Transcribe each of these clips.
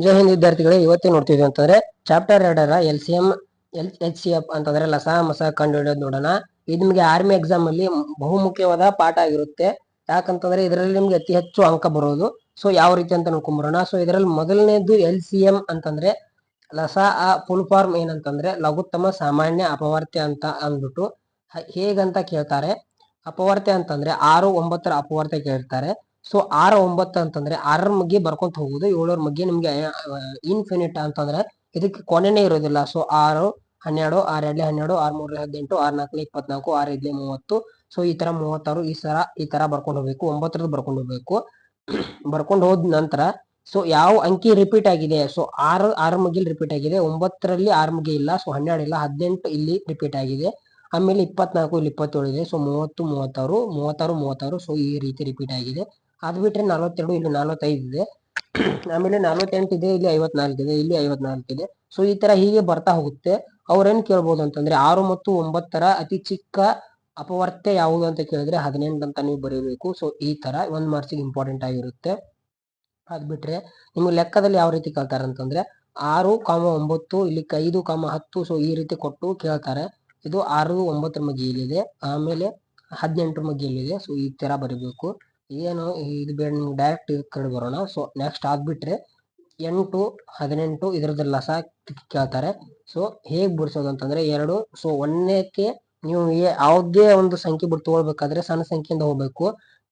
ಜೈ ಹಿಂದ್ ವಿದ್ಯಾರ್ಥಿಗಳೇ, ಇವತ್ತೇ ನೋಡ್ತಿದ್ವಿ ಅಂತಂದ್ರೆ ಚಾಪ್ಟರ್ 2ರ LCM HCF ಅಂತಂದ್ರೆ ಲಸ ಮಸ ಕಂಡು ಹಿಡಿಯೋದು ನೋಡೋಣ. ಇದು ನಿಮಗೆ ಆರ್ಮಿ ಎಕ್ಸಾಮ್ ಅಲ್ಲಿ ಬಹುಮುಖ್ಯವಾದ ಪಾಠ ಆಗಿರುತ್ತೆ. ಯಾಕಂತಂದ್ರೆ ಇದರಲ್ಲಿ ನಿಮ್ಗೆ ಅತಿ ಹೆಚ್ಚು ಅಂಕ ಬರೋದು. ಸೊ ಯಾವ ರೀತಿ ಅಂತ ನೋಡ್ಕೊಂಬರೋಣ. ಸೊ ಇದರಲ್ಲಿ ಮೊದಲನೇದು LCM ಅಂತಂದ್ರೆ ಲಸ ಫುಲ್ ಫಾರ್ಮ್ ಏನಂತಂದ್ರೆ ಲಘುತ್ತಮ ಸಾಮಾನ್ಯ ಅಪವರ್ತ್ಯ ಅಂತ ಅಂದ್ಬಿಟ್ಟು ಹೇಗಂತ ಕೇಳ್ತಾರೆ. ಅಪವರ್ತ್ಯ ಅಂತಂದ್ರೆ 6, 9ರ ಅಪವರ್ತ್ಯ ಕೇಳ್ತಾರೆ. ಸೊ 6, 9 ಅಂತಂದ್ರೆ 6ರ ಬಗ್ಗೆ ಬರ್ಕೊಂತ ಹೋಗುದು. 7ರ ಬಗ್ಗೆ ನಿಮ್ಗೆ ಇನ್ಫಿನಿಟ್ ಅಂತಂದ್ರೆ ಇದಕ್ಕೆ ಕೊನೆನೇ ಇರೋದಿಲ್ಲ. ಸೊ 6, 12, 6 2 12, 6 3 18, 6 4 24, 6 5 30. ಸೊ ಈ ತರ 36 ಈ ತರ ಬರ್ಕೊಂಡು ಹೋಗ್ಬೇಕು. 9ರದ್ದು ಬರ್ಕೊಂಡು ಹೋಗ್ಬೇಕು. ಬರ್ಕೊಂಡು ಹೋದ ನಂತರ ಸೊ ಯಾವ ಅಂಕಿ ರಿಪೀಟ್ ಆಗಿದೆ. ಸೊ 6 ಮಗ್ಗಿಲ್ ರಿಪೀಟ್ ಆಗಿದೆ. 9ರಲ್ಲಿ 6 ಮಗ್ಗಿ ಇಲ್ಲ. ಸೊ 12 ಇಲ್ಲ. 18 ಇಲ್ಲಿ ರಿಪೀಟ್ ಆಗಿದೆ. ಆಮೇಲೆ 24 ಇಲ್ಲಿ 27 ಇದೆ. ಸೊ 30, 36, 36, 36. ಸೊ ಈ ರೀತಿ ರಿಪೀಟ್ ಆಗಿದೆ. ಅದು ಬಿಟ್ರೆ 42 ಇಲ್ಲಿ 45 ಇದೆ. ಆಮೇಲೆ 48 ಇದೆ. ಇಲ್ಲಿ 54 ಇದೆ. ಇಲ್ಲಿ 54 ಇದೆ. ಸೊ ಈ ತರ ಹೀಗೆ ಬರ್ತಾ ಹೋಗುತ್ತೆ. ಅವ್ರೇನ್ ಕೇಳ್ಬೋದು ಅಂತಂದ್ರೆ 6 ಮತ್ತು 9ರ ಅತಿ ಚಿಕ್ಕ ಅಪವರ್ತ್ಯ ಯಾವುದು ಅಂತ ಕೇಳಿದ್ರೆ 18 ಅಂತ ನೀವು ಬರೀಬೇಕು. ಸೊ ಈ ತರ 1 ಮಾರ್ಕ್ಸಿಗೆ ಇಂಪಾರ್ಟೆಂಟ್ ಆಗಿರುತ್ತೆ. ಅದ್ ಬಿಟ್ರೆ ನಿಮ್ಗೆ ಲೆಕ್ಕದಲ್ಲಿ ಯಾವ ರೀತಿ ಕೇಳ್ತಾರೆ ಅಂತಂದ್ರೆ 6, 9 ಇಲ್ಲಿ 5, 10. ಸೊ ಈ ರೀತಿ ಕೊಟ್ಟು ಕೇಳ್ತಾರೆ. ಇದು 6, 9ರ ಮಗ್ಗಿಯಲ್ಲಿದೆ. ಆಮೇಲೆ 18ರ ಮಗ್ಗಿಯಲ್ಲಿದೆ. ಸೊ ಈ ತರ ಬರೀಬೇಕು. ಏನು ಇದು ಬೇಡ, ನಿಮ್ಗೆ ಡೈರೆಕ್ಟ್ ಕಡೆ ಬರೋಣ. ಸೊ ನೆಕ್ಸ್ಟ್ ಆಗ್ಬಿಟ್ರೆ 8, 18 ಇದ್ರದ್ದು ಲಸ ಕೇಳ್ತಾರೆ. ಸೊ ಹೇಗ್ ಬಿಡಿಸೋದು ಅಂತಂದ್ರೆ 2. ಸೊ 1ಕ್ಕೆ ನೀವು ಯಾವುದೇ ಒಂದು ಸಂಖ್ಯೆ ಬಿಟ್ಟು ತಗೊಳ್ಬೇಕಾದ್ರೆ ಸಣ್ಣ ಸಂಖ್ಯೆಯಿಂದ ಹೋಗ್ಬೇಕು.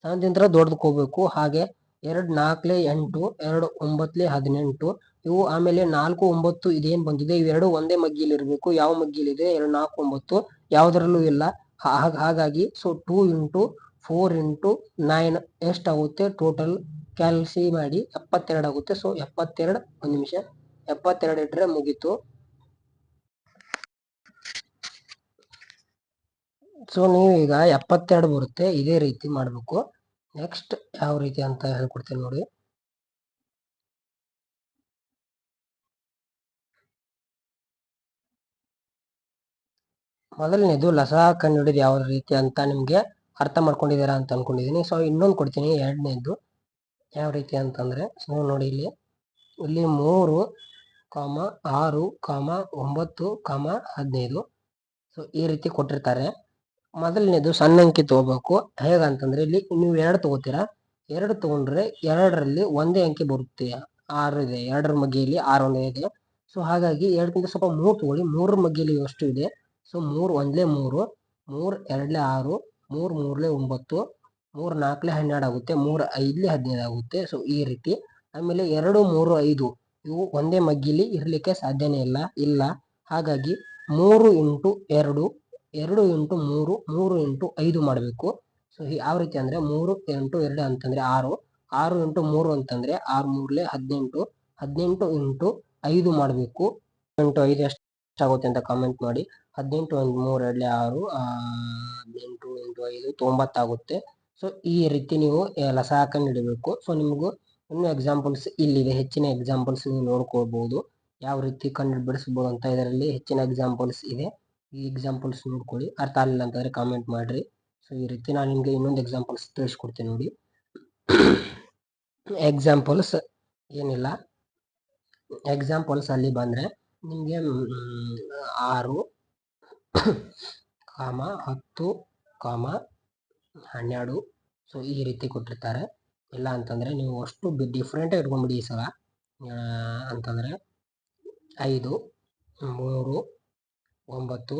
ಸಣ್ಣದಿಂದ ದೊಡ್ಡದಕ್ಕೆ ಹೋಗ್ಬೇಕು. ಹಾಗೆ 2, 4, 8, 2, 9, 18 ಇವು. ಆಮೇಲೆ 4, 9 ಇದೇನ್ ಬಂದಿದೆ ಇವೆರಡು ಒಂದೇ ಮಗ್ಗಿಲಿ ಇರಬೇಕು. ಯಾವ ಮಗ್ಗಿಲಿದೆ 2, 4, 9 ಯಾವ್ದ್ರಲ್ಲೂ ಇಲ್ಲ. ಹಾಗಾಗಿ ಸೊ 2 ಇಂಟು 4 ಇಂಟು 9 ಎಷ್ಟಾಗುತ್ತೆ ಟೋಟಲ್ ಕ್ಯಾಲ್ಸಿ ಮಾಡಿ 72 ಆಗುತ್ತೆ. ಸೊ 72, 1 ನಿಮಿಷ, 72 ಇಟ್ರೆ ಮುಗೀತು. ಸೊ ನೀವು ಈಗ 72 ಬರುತ್ತೆ. ಇದೇ ರೀತಿ ಮಾಡ್ಬೇಕು. ನೆಕ್ಸ್ಟ್ ಯಾವ ರೀತಿ ಅಂತ ಹೇಳ್ಕೊಡ್ತೇನೆ ನೋಡಿ. ಮೊದಲನೇದು ಲಸ ಕಂಡು ಹಿಡಿದು ಯಾವ ರೀತಿ ಅಂತ ನಿಮ್ಗೆ ಅರ್ಥ ಮಾಡ್ಕೊಂಡಿದ್ದೀರಾ ಅಂತ ಅನ್ಕೊಂಡಿದೀನಿ. ಸೊ ಇನ್ನೊಂದು ಕೊಡ್ತೀನಿ. ಎರಡನೇದು ಯಾವ ರೀತಿ ಅಂತಂದ್ರೆ ಸೊ ನೋಡಿ ಇಲ್ಲಿ 3, 6, 9, 15. ಸೊ ಈ ರೀತಿ ಕೊಟ್ಟಿರ್ತಾರೆ. ಮೊದಲನೇದು ಸಣ್ಣ ಅಂಕಿ ತಗೋಬೇಕು. ಹೇಗಂತಂದ್ರೆ ಇಲ್ಲಿ ನೀವು 2 ತಗೋತೀರಾ. 2 ತಗೊಂಡ್ರೆ 2ರಲ್ಲಿ ಒಂದೇ ಅಂಕಿ ಬರುತ್ತೆ. 6 ಇದೆ. 2ರ ಮಗ್ಗಿಯಲ್ಲಿ 6 ಒಂದೇ ಇದೆ. ಸೊ ಹಾಗಾಗಿ 2ಕ್ಕಿಂತ ಸ್ವಲ್ಪ 3 ತಗೊಳ್ಳಿ. 3ರ ಮಗ್ಗಿಯಲ್ಲಿ ಎಷ್ಟು ಇದೆ. ಸೊ 3 1 3, 3 2 6, 3 3 9, 3 4 12 ಆಗುತ್ತೆ. 3 5 15 ಆಗುತ್ತೆ. ಸೊ ಈ ರೀತಿ. ಆಮೇಲೆ 2, 3, 5 ಇವು ಒಂದೇ ಮಗ್ಗಿಲಿ ಇರ್ಲಿಕ್ಕೆ ಸಾಧ್ಯನೇ ಇಲ್ಲ. ಹಾಗಾಗಿ 3 ಇಂಟು 2, 2 ಇಂಟು 3, 3 ಇಂಟು 5 ಮಾಡಬೇಕು. ಸೊ ಯಾವ ರೀತಿ ಅಂದ್ರೆ 3 ಇಂಟು 2 ಅಂತಂದ್ರೆ 6, 6 ಇಂಟು 3 ಅಂತಂದ್ರೆ 6 3 18, 18 ಇಂಟು 5 ಮಾಡಬೇಕು. ಇಂಟು 5 ಎಷ್ಟಾಗುತ್ತೆ ಅಂತ ಕಾಮೆಂಟ್ ಮಾಡಿ. 18 1 3 2 6, 18 ಇಂಟು 5 90 ಆಗುತ್ತೆ. ಸೊ ಈ ರೀತಿ ನೀವು ಲಸ ಕಂಡು ಹಿಡಿಬೇಕು. ಸೊ ನಿಮಗೂ ಇನ್ನೂ ಎಕ್ಸಾಂಪಲ್ಸ್ ಇಲ್ಲಿದೆ. ಹೆಚ್ಚಿನ ಎಕ್ಸಾಂಪಲ್ಸ್ ನೀವು ನೋಡ್ಕೊಳ್ಬಹುದು. ಯಾವ ರೀತಿ ಕಂಡು ಬಿಡಿಸಬಹುದು ಅಂತ ಇದರಲ್ಲಿ ಹೆಚ್ಚಿನ ಎಕ್ಸಾಂಪಲ್ಸ್ ಇದೆ. ಈ ಎಕ್ಸಾಂಪಲ್ಸ್ ನೋಡ್ಕೊಳ್ಳಿ. ಅರ್ಥ ಆಗಲಿಲ್ಲ ಅಂತಂದ್ರೆ ಕಾಮೆಂಟ್ ಮಾಡ್ರಿ. ಸೊ ಈ ರೀತಿ ನಾನು ನಿಮ್ಗೆ ಇನ್ನೊಂದು ಎಕ್ಸಾಂಪಲ್ಸ್ ತಿಳಿಸ್ಕೊಡ್ತೇನೆ ನೋಡಿ. ಎಕ್ಸಾಂಪಲ್ಸ್ ಏನಿಲ್ಲ. ಎಕ್ಸಾಂಪಲ್ಸ್ ಅಲ್ಲಿ ಬಂದ್ರೆ ನಿಮ್ಗೆ 6, 10, 12. ಸೊ ಈ ರೀತಿ ಕೊಟ್ಟಿರ್ತಾರೆ. ಇಲ್ಲ ಅಂತಂದ್ರೆ ನೀವು ಅಷ್ಟು ಡಿಫ್ರೆಂಟ್ ಇಟ್ಕೊಂಡ್ಬಿಡಿ ಈ ಸಲ. ಅಂತಂದ್ರೆ 5, 3, 9,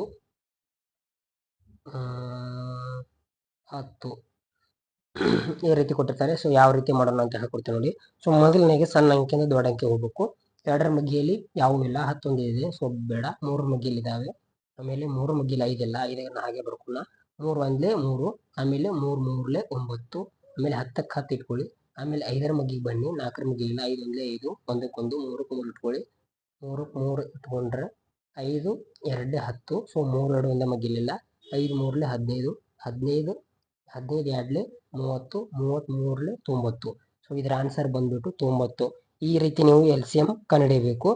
10 ಈ ರೀತಿ ಕೊಟ್ಟಿರ್ತಾರೆ. ಸೊ ಯಾವ ರೀತಿ ಮಾಡೋಣ ಅಂತ ಹೇಳ್ಕೊಡ್ತೀನಿ ನೋಡಿ. ಸೊ ಮೊದಲನೇಗೆ ಸಣ್ಣ ಅಂಕಿಯಿಂದ ದೊಡ್ಡ ಅಂಕಿ ಹೋಗ್ಬೇಕು. 2ರ ಮಗ್ಗಿಯಲ್ಲಿ ಯಾವೂ ಇಲ್ಲ. 11 ಇದೆ. ಸೊ ಬೇಡ. 3 ಮಗ್ಗಿಯಲ್ಲಿ ಇದಾವೆ. ಆಮೇಲೆ 3 ಮಗ್ಗಿಯಲ್ಲಿ 5 ಇಲ್ಲ. 5 ಹಾಗೆ ಬರ್ಕೊಳ್ಳ. 3 1 3, ಆಮೇಲೆ 3 3 9, ಆಮೇಲೆ 10ಕ್ಕೆ 10 ಇಟ್ಕೊಳ್ಳಿ. ಆಮೇಲೆ 5ರ ಮಗ್ಗಿಗೆ ಬನ್ನಿ. 4ರ ಮಗ್ಗಿ ಇಲ್ಲ. 5 1 5, 1ಕ್ಕೆ 1, 3ಕ್ಕೆ 3 ಇಟ್ಕೊಳ್ಳಿ. 3ಕ್ಕೆ 3 ಇಟ್ಕೊಂಡ್ರೆ 5 2 10. ಸೊ 3 2 ಒಂದೇ ಮಗ್ಗಿಲಿಲ್ಲ. 5 3 15, 15 2 30, 33 90. ಸೊ ಇದರ ಆನ್ಸರ್ ಬಂದ್ಬಿಟ್ಟು 90. ಈ ರೀತಿ ನೀವು LCM ಕಂಡುಹಿಡಿಯಬೇಕು.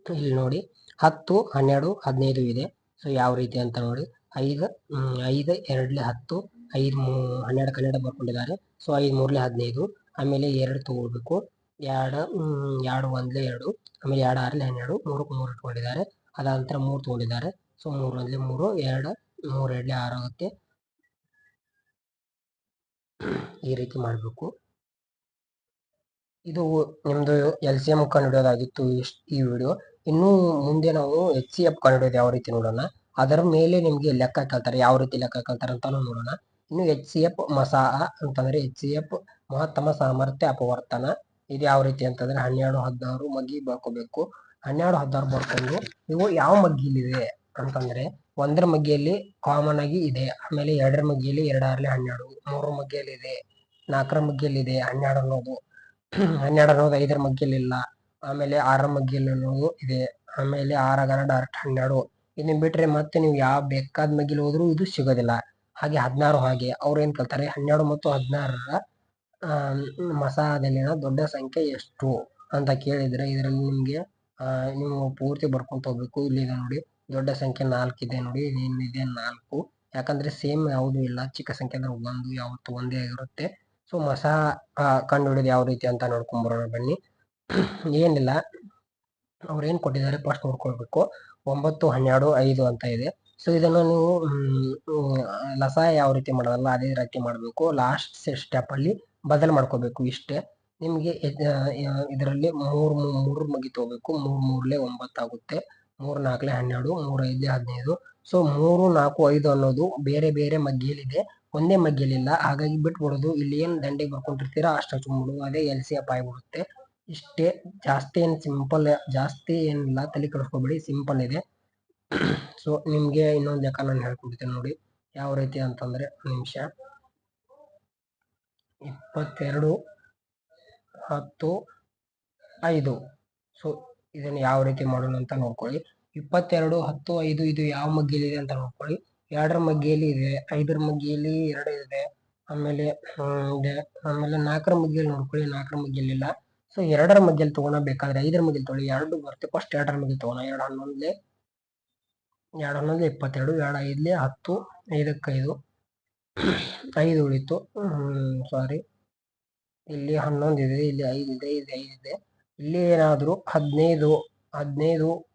ಇಲ್ಲಿ ನೋಡಿ 10, 12, 15 ಇದೆ. ಸೊ ಯಾವ ರೀತಿ ಅಂತ ನೋಡಿ. 5 2 10, 5 12 ಕನ್ನಡ ಬರ್ಕೊಂಡಿದ್ದಾರೆ. ಸೊ 5 3 15. ಆಮೇಲೆ 2 ತಗೋಬೇಕು. ಎರಡು ಒಂದ್ಲೆ 2, ಆಮೇಲೆ 2 6 12, 3ಕ್ಕೆ 3 ಇಟ್ಕೊಂಡಿದ್ದಾರೆ. ಅದಾದ ನಂತರ 3 ತಗೊಂಡಿದ್ದಾರೆ. ಸೊ 3 ಒಂದ್ಲೆ 3, 2 3 2 6 ಆಗುತ್ತೆ. ಈ ರೀತಿ ಮಾಡಬೇಕು. ಇದು ನಿಮ್ದು LCM ಕಂಡುಹಿಡಿಯೋದಾಗಿತ್ತು ಈ ವಿಡಿಯೋ. ಇನ್ನು ಮುಂದೆ ನಾವು HCF ಕಂಡುಹಿಡಿಯೋದು ಯಾವ ರೀತಿ ನೋಡೋಣ. ಅದರ ಮೇಲೆ ನಿಮ್ಗೆ ಲೆಕ್ಕ ಕೇಳ್ತಾರೆ, ಯಾವ ರೀತಿ ಲೆಕ್ಕ ಕೇಳ್ತಾರೆ ಅಂತಾನು ನೋಡೋಣ. ಇನ್ನು HCF ಮಸಾಹ ಅಂತಂದ್ರೆ HCF ಮಹತ್ತಮ ಸಾಮರ್ಥ್ಯ ಅಪವರ್ತನ. ಇದು ಯಾವ ರೀತಿ ಅಂತಂದ್ರೆ 12 16 ಮಗ್ಗಿ ಬರ್ಕೋಬೇಕು. 12 16 ಬರ್ಕೊಂಡು ಇವು ಯಾವ ಮಗ್ಗಿಲಿದೆ ಅಂತಂದ್ರೆ, 1ರ ಮಗ್ಗಿಯಲ್ಲಿ ಕಾಮನ್ ಆಗಿ ಇದೆ. ಆಮೇಲೆ 2ರ ಮಗ್ಗಿಯಲ್ಲಿ 2 6 12, 3ರ ಮಗ್ಗಿಯಲ್ಲಿ ಇದೆ, 4ರ ಮಗ್ಗಿಯಲ್ಲಿ ಇದೆ 12 ಅನ್ನೋದು. 12 ಅನ್ನೋದು 5ರ ಮಗ್ಗಿಯಲ್ಲಿ ಇಲ್ಲ. ಆಮೇಲೆ 6ರ ಮಗ್ಗಿಯಲ್ಲಿ ಅನ್ನೋದು ಇದೆ. ಆಮೇಲೆ 6 ಡೈರೆಕ್ಟ್ 12. ಇದನ್ನ ಬಿಟ್ರೆ ಮತ್ತೆ ನೀವು ಯಾವ ಬೇಕಾದ ಮಗ್ಗಿಲಿ ಹೋದ್ರು ಇದು ಸಿಗೋದಿಲ್ಲ. ಹಾಗೆ 16 ಹಾಗೆ ಅವ್ರು ಏನ್ ಕೇಳ್ತಾರೆ, 12 ಮತ್ತು 16ರ ಮಸಾದಲ್ಲಿನ ದೊಡ್ಡ ಸಂಖ್ಯೆ ಎಷ್ಟು ಅಂತ ಕೇಳಿದ್ರೆ, ಇದರಲ್ಲಿ ನಿಮ್ಗೆ ನೀವು ಪೂರ್ತಿ ಬರ್ಕೊಂತ ಹೋಗ್ಬೇಕು. ಇಲ್ಲಿದೆ ನೋಡಿ, ದೊಡ್ಡ ಸಂಖ್ಯೆ 4 ಇದೆ ನೋಡಿ, ಏನಿದೆ 4. ಯಾಕಂದ್ರೆ ಸೇಮ್ ಯಾವುದು ಇಲ್ಲ, ಚಿಕ್ಕ ಸಂಖ್ಯೆ ಅಂದ್ರೆ 1 ಯಾವತ್ತು ಒಂದೇ ಆಗಿರುತ್ತೆ. ಸೊ ಮಸಾ ಕಂಡು ಹಿಡಿದು ಯಾವ ರೀತಿ ಅಂತ ನೋಡ್ಕೊಂಬರೋಣ ಬನ್ನಿ. ಏನಿಲ್ಲ, ಅವ್ರು ಏನ್ ಕೊಟ್ಟಿದ್ದಾರೆ ಫಸ್ಟ್ ನೋಡ್ಕೊಳ್ಬೇಕು. 9 12 5 ಅಂತ ಇದೆ. ಸೊ ಇದನ್ನು ನೀವು ಲಸ ಯಾವ ರೀತಿ ಮಾಡೋದಲ್ಲ ಅದೇ ರೀತಿ ಮಾಡಬೇಕು. ಲಾಸ್ಟ್ ಸ್ಟೆಪ್ ಅಲ್ಲಿ ಬದಲು ಮಾಡ್ಕೋಬೇಕು. ಇಷ್ಟೇ. ನಿಮ್ಗೆ ಇದರಲ್ಲಿ 3 ಮಗ್ಗಿ ತಗೋಬೇಕು. 3 3 9 ಆಗುತ್ತೆ. 3 4 12, 3 5 15. ಸೊ 3 4 5 ಅನ್ನೋದು ಬೇರೆ ಬೇರೆ ಮಗ್ಗಿಯಲ್ಲಿದೆ, ಒಂದೇ ಮಗ್ಗಿಯಲ್ಲಿಲ್ಲ. ಹಾಗಾಗಿ ಬಿಟ್ಬಿಡೋದು. ಇಲ್ಲಿ ಏನ್ ದಂಡಿಗೆ ಬರ್ಕೊಂಡಿರ್ತೀರಾ ಅಷ್ಟು ಹಚ್ಕೊಂಡ್ಬಿಡೋದು, ಅದೇ LCF ಆಗಿಬಿಡುತ್ತೆ. ಇಷ್ಟೇ, ಜಾಸ್ತಿ ಏನ್ ಸಿಂಪಲ್, ಜಾಸ್ತಿ ಏನಿಲ್ಲ, ತಲೆ ಕೆಡಿಸ್ಕೋಬೇಡಿ, ಸಿಂಪಲ್ ಇದೆ. ಸೊ ನಿಮ್ಗೆ ಇನ್ನೊಂದು ಲೆಕ್ಕ ನಾನು ಹೇಳ್ಕೊಡ್ತೀನಿ ನೋಡಿ, ಯಾವ ರೀತಿ ಅಂತಂದ್ರೆ, ನಿಮಿಷ 22 10 5. ಸೊ ಇದನ್ನ ಯಾವ ರೀತಿ ಮಾಡೋಣ ಅಂತ ನೋಡ್ಕೊಳ್ಳಿ. 22 10 5 ಇದು ಯಾವ ಮಗ್ಗಿಲಿದೆ ಅಂತ ನೋಡ್ಕೊಳ್ಳಿ. 2ರ ಮಗ್ಗಿಯಲ್ಲಿ ಇದೆ, 5ರ ಮಗ್ಗಿಯಲ್ಲಿ 2 ಇದೆ. ಆಮೇಲೆ 4ರ ಮಗ್ಗಿಯಲ್ಲಿ ನೋಡ್ಕೊಳ್ಳಿ, 4ರ ಮಗ್ಗಿಯಲ್ಲಿ ಇಲ್ಲ. ಸೊ 2ರ ಮಗ್ಗಿಯಲ್ಲಿ ತಗೋಣ. ಬೇಕಾದ್ರೆ 5ರ ಮಗ್ಗಿಯಲ್ಲಿ ತಗೊಳ್ಳಿ, 2 ಬರುತ್ತೆ. ಫಸ್ಟ್ 2ರ ಮಗ್ಗಿಯಲ್ಲಿ ತಗೋಣ. 2 11 22 22, 2 5 10, 5ಕ್ಕೆ 5 5 ಉಳಿತು. ಸಾರಿ, ಇಲ್ಲಿ 11 ಇದೆ, ಇಲ್ಲಿ 5 ಇದೆ, ಇಲ್ಲಿ 5 ಇದೆ. ಇಲ್ಲಿ ಏನಾದ್ರು 15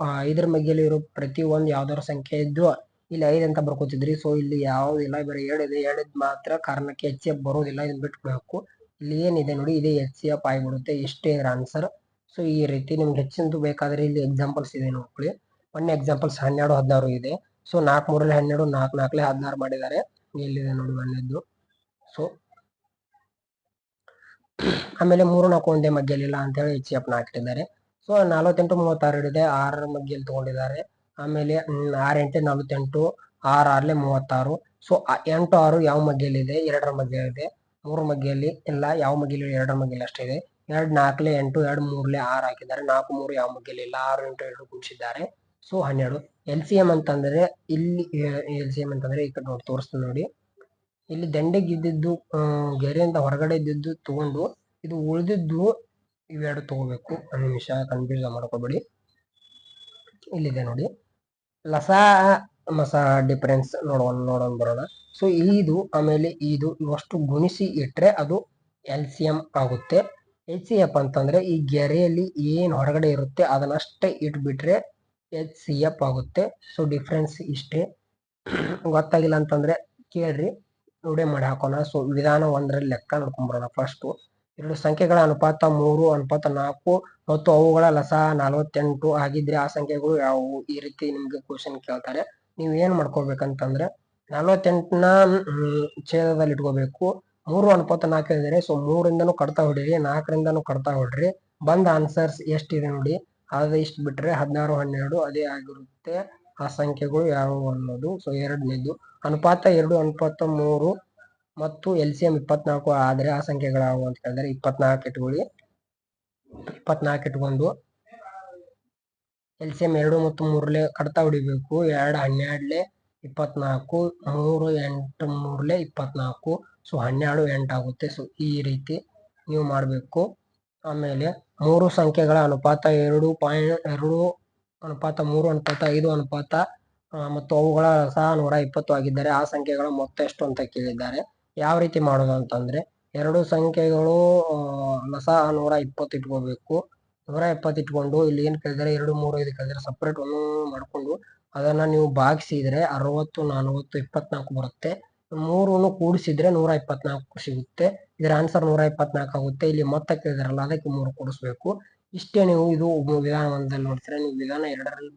5ರ ಮಗ್ಗಿಯಲ್ಲಿ ಇರೋ ಪ್ರತಿ ಒಂದು ಯಾವ್ದಾದ್ರು ಸಂಖ್ಯೆ ಇದ್ದು ಇಲ್ಲಿ 5 ಅಂತ ಬರ್ಕೋತಿದ್ರಿ. ಸೊ ಇಲ್ಲಿ ಯಾವ್ದಿಲ್ಲ, ಬರೀ 2 ಇದೆ. 2 ಮಾತ್ರ ಕಾರಣಕ್ಕೆ HCF ಬರೋದಿಲ್ಲ, ಇದನ್ನ ಬಿಟ್ಬಿಡ್ಬೇಕು. ಇಲ್ಲಿ ಏನಿದೆ ನೋಡಿ, ಇದೇ HCF ಆಗಿಬಿಡುತ್ತೆ. ಇಷ್ಟೇ ಇದರ ಆನ್ಸರ್. ಸೊ ಈ ರೀತಿ ನಿಮ್ಗೆ ಹೆಚ್ಚಿಂದು ಬೇಕಾದ್ರೆ ಇಲ್ಲಿ ಎಕ್ಸಾಂಪಲ್ಸ್ ಇದೆ ನೋಡ್ಕೊಳ್ಳಿ. ಒಂದೇ ಎಕ್ಸಾಂಪಲ್ಸ್ 12 16 ಇದೆ. ಸೊ 4 3 12, 4 4 16 ಮಾಡಿದ್ದಾರೆ. ಎಲ್ಲಿದೆ ನೋಡಿ ಒಂದೇದ್ದು. ಸೊ ಆಮೇಲೆ 3 4 ಒಂದೇ ಮಗ್ಗಿಯಲ್ಲಿಲ್ಲ ಅಂತ ಹೇಳಿ HCF ಹಾಕಿಟ್ಟಿದ್ದಾರೆ. ಸೊ 48 36 ಇದೆ, 6ರ ಮಗ್ಗಿಯಲ್ಲಿ ತಗೊಂಡಿದ್ದಾರೆ. ಆಮೇಲೆ 6 8 48, 6 6 36. ಸೊ 8 6 ಯಾವ ಮಗ್ಗಿಯಲ್ಲಿ ಇದೆ, 2ರ ಮಗ್ಗಿಯಲ್ಲಿ ಇದೆ. 3 ಮಗ್ಗಿಯಲ್ಲಿ ಇಲ್ಲ, ಯಾವ ಮಗ್ಗಿಯಲ್ಲಿ 2ರ ಮಗ್ಗಿಯಲ್ಲಿ ಅಷ್ಟೇ ಇದೆ. 2 4 8, 2 3 6 ಹಾಕಿದ್ದಾರೆ. 4 3 ಯಾವ ಮಗ್ಗಿಯಲ್ಲಿ ಇಲ್ಲ, 6 8 2 ಗುಣಿಸಿದ್ದಾರೆ. ಸೊ 12. LCM ಅಂತಂದ್ರೆ ಇಲ್ಲಿ LCM ಅಂತಂದ್ರೆ ಈ ಕಡೆ ನೋಡಿ ತೋರಿಸ್ತೀನಿ ನೋಡಿ. ಇಲ್ಲಿ ದಂಡೆಗೆ ಇದ್ದಿದ್ದು ಗೆರೆಯಿಂದ ಹೊರಗಡೆ ಇದ್ದಿದ್ದು ತಗೊಂಡು, ಇದು ಉಳಿದಿದ್ದು ಇವೆರಡು ತಗೋಬೇಕು. ಒಂದು ನಿಮಿಷ, ಕನ್ಫ್ಯೂಸ್ ಮಾಡ್ಕೋಬೇಡಿ. ಇಲ್ಲಿದೆ ನೋಡಿ, ಲಸ ಮಸ ಡಿಫರೆನ್ಸ್ ನೋಡೋಣ ಬರೋಣ. ಸೊ ಇದು ಆಮೇಲೆ ಇದು ಇವಷ್ಟು ಗುಣಿಸಿ ಇಟ್ರೆ ಅದು LCM ಆಗುತ್ತೆ. HCF ಅಂತಂದ್ರೆ ಈ ಗೆರೆಯಲ್ಲಿ ಏನ್ ಹೊರಗಡೆ ಇರುತ್ತೆ ಅದನ್ನಷ್ಟೇ ಇಟ್ಬಿಟ್ರೆ HCF ಆಗುತ್ತೆ. ಸೊ ಡಿಫ್ರೆನ್ಸ್ ಇಷ್ಟೇ. ಗೊತ್ತಾಗಿಲ್ಲ ಅಂತಂದ್ರೆ ಕೇಳ್ರಿ, ರೂಢಿ ಮಾಡಿ ಹಾಕೋಣ. ಸೊ ವಿಧಾನ 1ರಲ್ಲಿ ಲೆಕ್ಕ ನೋಡ್ಕೊಂಡ್ಬರೋಣ. ಫಸ್ಟ್ ಎರಡು ಸಂಖ್ಯೆಗಳ ಅನುಪಾತ 3 ಅನುಪಾತ 4 ಮತ್ತು ಅವುಗಳ ಲಸ 48 ಆಗಿದ್ರೆ ಆ ಸಂಖ್ಯೆಗಳು ಯಾವುವು? ಈ ರೀತಿ ನಿಮ್ಗೆ ಕ್ವಶನ್ ಕೇಳ್ತಾರೆ. ನೀವ್ ಏನ್ ಮಾಡ್ಕೋಬೇಕಂತಂದ್ರೆ 48ನ ಛೇದದಲ್ಲಿ ಇಟ್ಕೋಬೇಕು. 3 ಅನುಪಾತ 4 ಇದ್ರೆ ಸೊ 3ರಿಂದನೂ ಕಡ್ತಾ ಹೊಡಿರಿ, 4ರಿಂದನೂ ಕಡ್ತಾ ಹೊಡ್ರಿ. ಬಂದ ಆನ್ಸರ್ಸ್ ಎಷ್ಟಿದೆ ನೋಡಿ, ಅದ ಇಷ್ಟು ಬಿಟ್ರೆ 16 12 ಅದೇ ಆಗಿರುತ್ತೆ. ಆ ಸಂಖ್ಯೆಗಳು ಯಾವುವು ಅನ್ನೋದು. ಸೊ ಎರಡನೇದು ಅನುಪಾತ 2 ಅನುಪಾತ 3 ಮತ್ತು LCM 24 ಆದ್ರೆ ಆ ಸಂಖ್ಯೆಗಳು ಯಾವುವು ಅಂತ ಹೇಳಿದ್ರೆ 24 ಇಟ್ಕೊಳ್ಳಿ. 24 ಇಟ್ಕೊಂಡು LCM 2 ಮತ್ತು 3 ಕಡ್ತಾ ಹೊಡಿಬೇಕು. 2 12 24, 3 8 3 24. ಸೊ 12 8 ಆಗುತ್ತೆ. ಸೊ ಈ ರೀತಿ ನೀವು ಮಾಡಬೇಕು. ಆಮೇಲೆ 3 ಸಂಖ್ಯೆಗಳ ಅನುಪಾತ 2.2 ಅನುಪಾತ 3 ಅನುಪಾತ 5 ಅನುಪಾತ ಮತ್ತು ಅವುಗಳ ಸಹ 120 ಆಗಿದ್ದಾರೆ. ಆ ಸಂಖ್ಯೆಗಳ ಮೊತ್ತ ಎಷ್ಟು ಅಂತ ಕೇಳಿದ್ದಾರೆ. ಯಾವ ರೀತಿ ಮಾಡೋದು ಅಂತಂದ್ರೆ ಎರಡು ಸಂಖ್ಯೆಗಳು ಲಸ 120 ಇಟ್ಕೋಬೇಕು. 120 ಇಟ್ಕೊಂಡು ಇಲ್ಲಿ ಏನ್ ಕೇಳಿದರೆ 2, 3, 5 ಕೇಳಿದರೆ ಸಪ್ರೇಟ್ ಒಂದು ಮಾಡ್ಕೊಂಡು ಅದನ್ನ ನೀವು ಭಾಗಿಸಿದ್ರೆ 60, 40, 24 ಬರುತ್ತೆ. 3 ಕೂಡಿಸಿದ್ರೆ 124 ಸಿಗುತ್ತೆ. ಇದರ ಆನ್ಸರ್ 124 ಆಗುತ್ತೆ. ಇಲ್ಲಿ ಮೊತ್ತ ಕೇಳಿದಾರಲ್ಲ ಅದಕ್ಕೆ 3 ಕೂಡಿಸ್ಬೇಕು. ಇಷ್ಟೇ. ನೀವು ಇದು ವಿಧಾನ 1ದಲ್ಲಿ ನೋಡ್ತೀರಾ. ನೀವು ವಿಧಾನ 2ರಲ್ಲಿ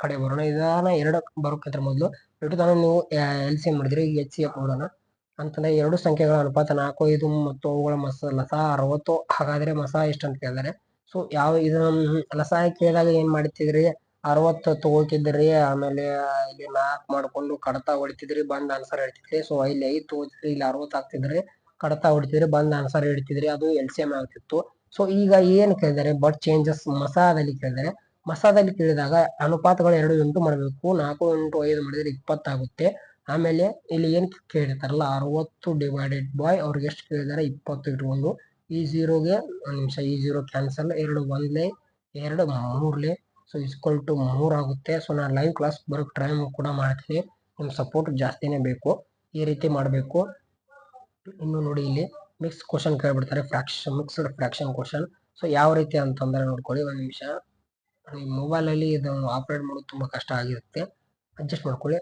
ಕಡೆ ಬರೋಣ. ವಿಧಾನ 2 ಬರೋಕ್ಕಿಂತ ಮೊದಲು ನೀವು LCM ಮಾಡಿದ್ರೆ ಈಗ HCF ನೋಡೋಣ. ಅಂತಂದ್ರೆ ಎರಡು ಸಂಖ್ಯೆಗಳ ಅನುಪಾತ 4, 5 ಮತ್ತು ಅವುಗಳ ಲಸ 60. ಹಾಗಾದ್ರೆ ಮಸ ಎಷ್ಟು ಅಂತ ಕೇಳಿದಾರೆ. ಸೊ ಇದನ್ನ ಲಸ ಕೇಳಿದಾಗ ಏನ್ ಮಾಡ್ತಿದ್ರಿ, 60 ತಗೋತಿದ್ರಿ. ಆಮೇಲೆ ಇಲ್ಲಿ 4 ಮಾಡ್ಕೊಂಡು ಕಡತ ಹೊಡಿತಿದ್ರಿ, ಬಂದ್ ಆನ್ಸರ್ ಹೇಳ್ತಿದ್ರಿ. ಸೊ ಇಲ್ಲಿ 5 ತಗೋತಿದ್ರಿ, ಇಲ್ಲಿ 60 ಆಗ್ತಿದ್ರಿ, ಕಡತ ಹೊಡಿತಿದ್ರಿ, ಬಂದ್ ಆನ್ಸರ್ ಹೇಳ್ತಿದ್ರಿ. ಅದು LCM ಆಗ್ತಿತ್ತು. ಸೊ ಈಗ ಏನ್ ಕೇಳಿದಾರೆ, ಬಟ್ ಚೇಂಜಸ್ ಮಸಾದಲ್ಲಿ ಕೇಳಿದಾರೆ. ಮಸಾದಲ್ಲಿ ಕೇಳಿದಾಗ ಅನುಪಾತಗಳು 2 ಇಂಟು ಮಾಡಬೇಕು. 4 ಇಂಟು 5 ಮಾಡಿದ್ರೆ 20 ಆಗುತ್ತೆ. ಆಮೇಲೆ ಇಲ್ಲಿ ಏನ್ ಕೇಳಿರ್ತಾರಲ್ಲ 60 ಡಿವೈಡೆಡ್ ಬೈ ಅವ್ರಿಗೆ ಎಷ್ಟು ಕೇಳಿದಾರೆ 20 ಇಟ್ಕೊಂಡು ಈ ಝೀರೋಗೆ ಒಂದು ನಿಮಿಷ, ಈ ಝೀರೋ ಕ್ಯಾನ್ಸಲ್, 2 1ಲೇ 2 3ಲೇ. ಸೊ ಇಸ್ಕೊಲ್ ಟು 3 ಆಗುತ್ತೆ. ಸೊ ನಾನು ಲೈವ್ ಕ್ಲಾಸ್ ಬರೋಕ್ ಟ್ರೈ ಕೂಡ ಮಾಡ್ತೀನಿ. ನಿಮ್ ಸಪೋರ್ಟ್ ಜಾಸ್ತಿನೇ ಬೇಕು. ಈ ರೀತಿ ಮಾಡಬೇಕು. ಇನ್ನು ನೋಡಿ ಇಲ್ಲಿ ಮಿಕ್ಸ್ ಕ್ವಶನ್ ಕೇಳ್ಬಿಡ್ತಾರೆ, ಮಿಕ್ಸ್ಡ್ ಫ್ರಾಕ್ಷನ್ ಕ್ವಶನ್. ಸೊ ಯಾವ ರೀತಿ ಅಂತಂದ್ರೆ ನೋಡ್ಕೊಳ್ಳಿ. ಒಂದ್ ನಿಮಿಷ, ಮೊಬೈಲ್ ಅಲ್ಲಿ ಇದು ಆಪರೇಟ್ ಮಾಡೋದು ತುಂಬಾ ಕಷ್ಟ ಆಗಿರುತ್ತೆ, ಅಡ್ಜಸ್ಟ್ ಮಾಡ್ಕೊಳ್ಳಿ.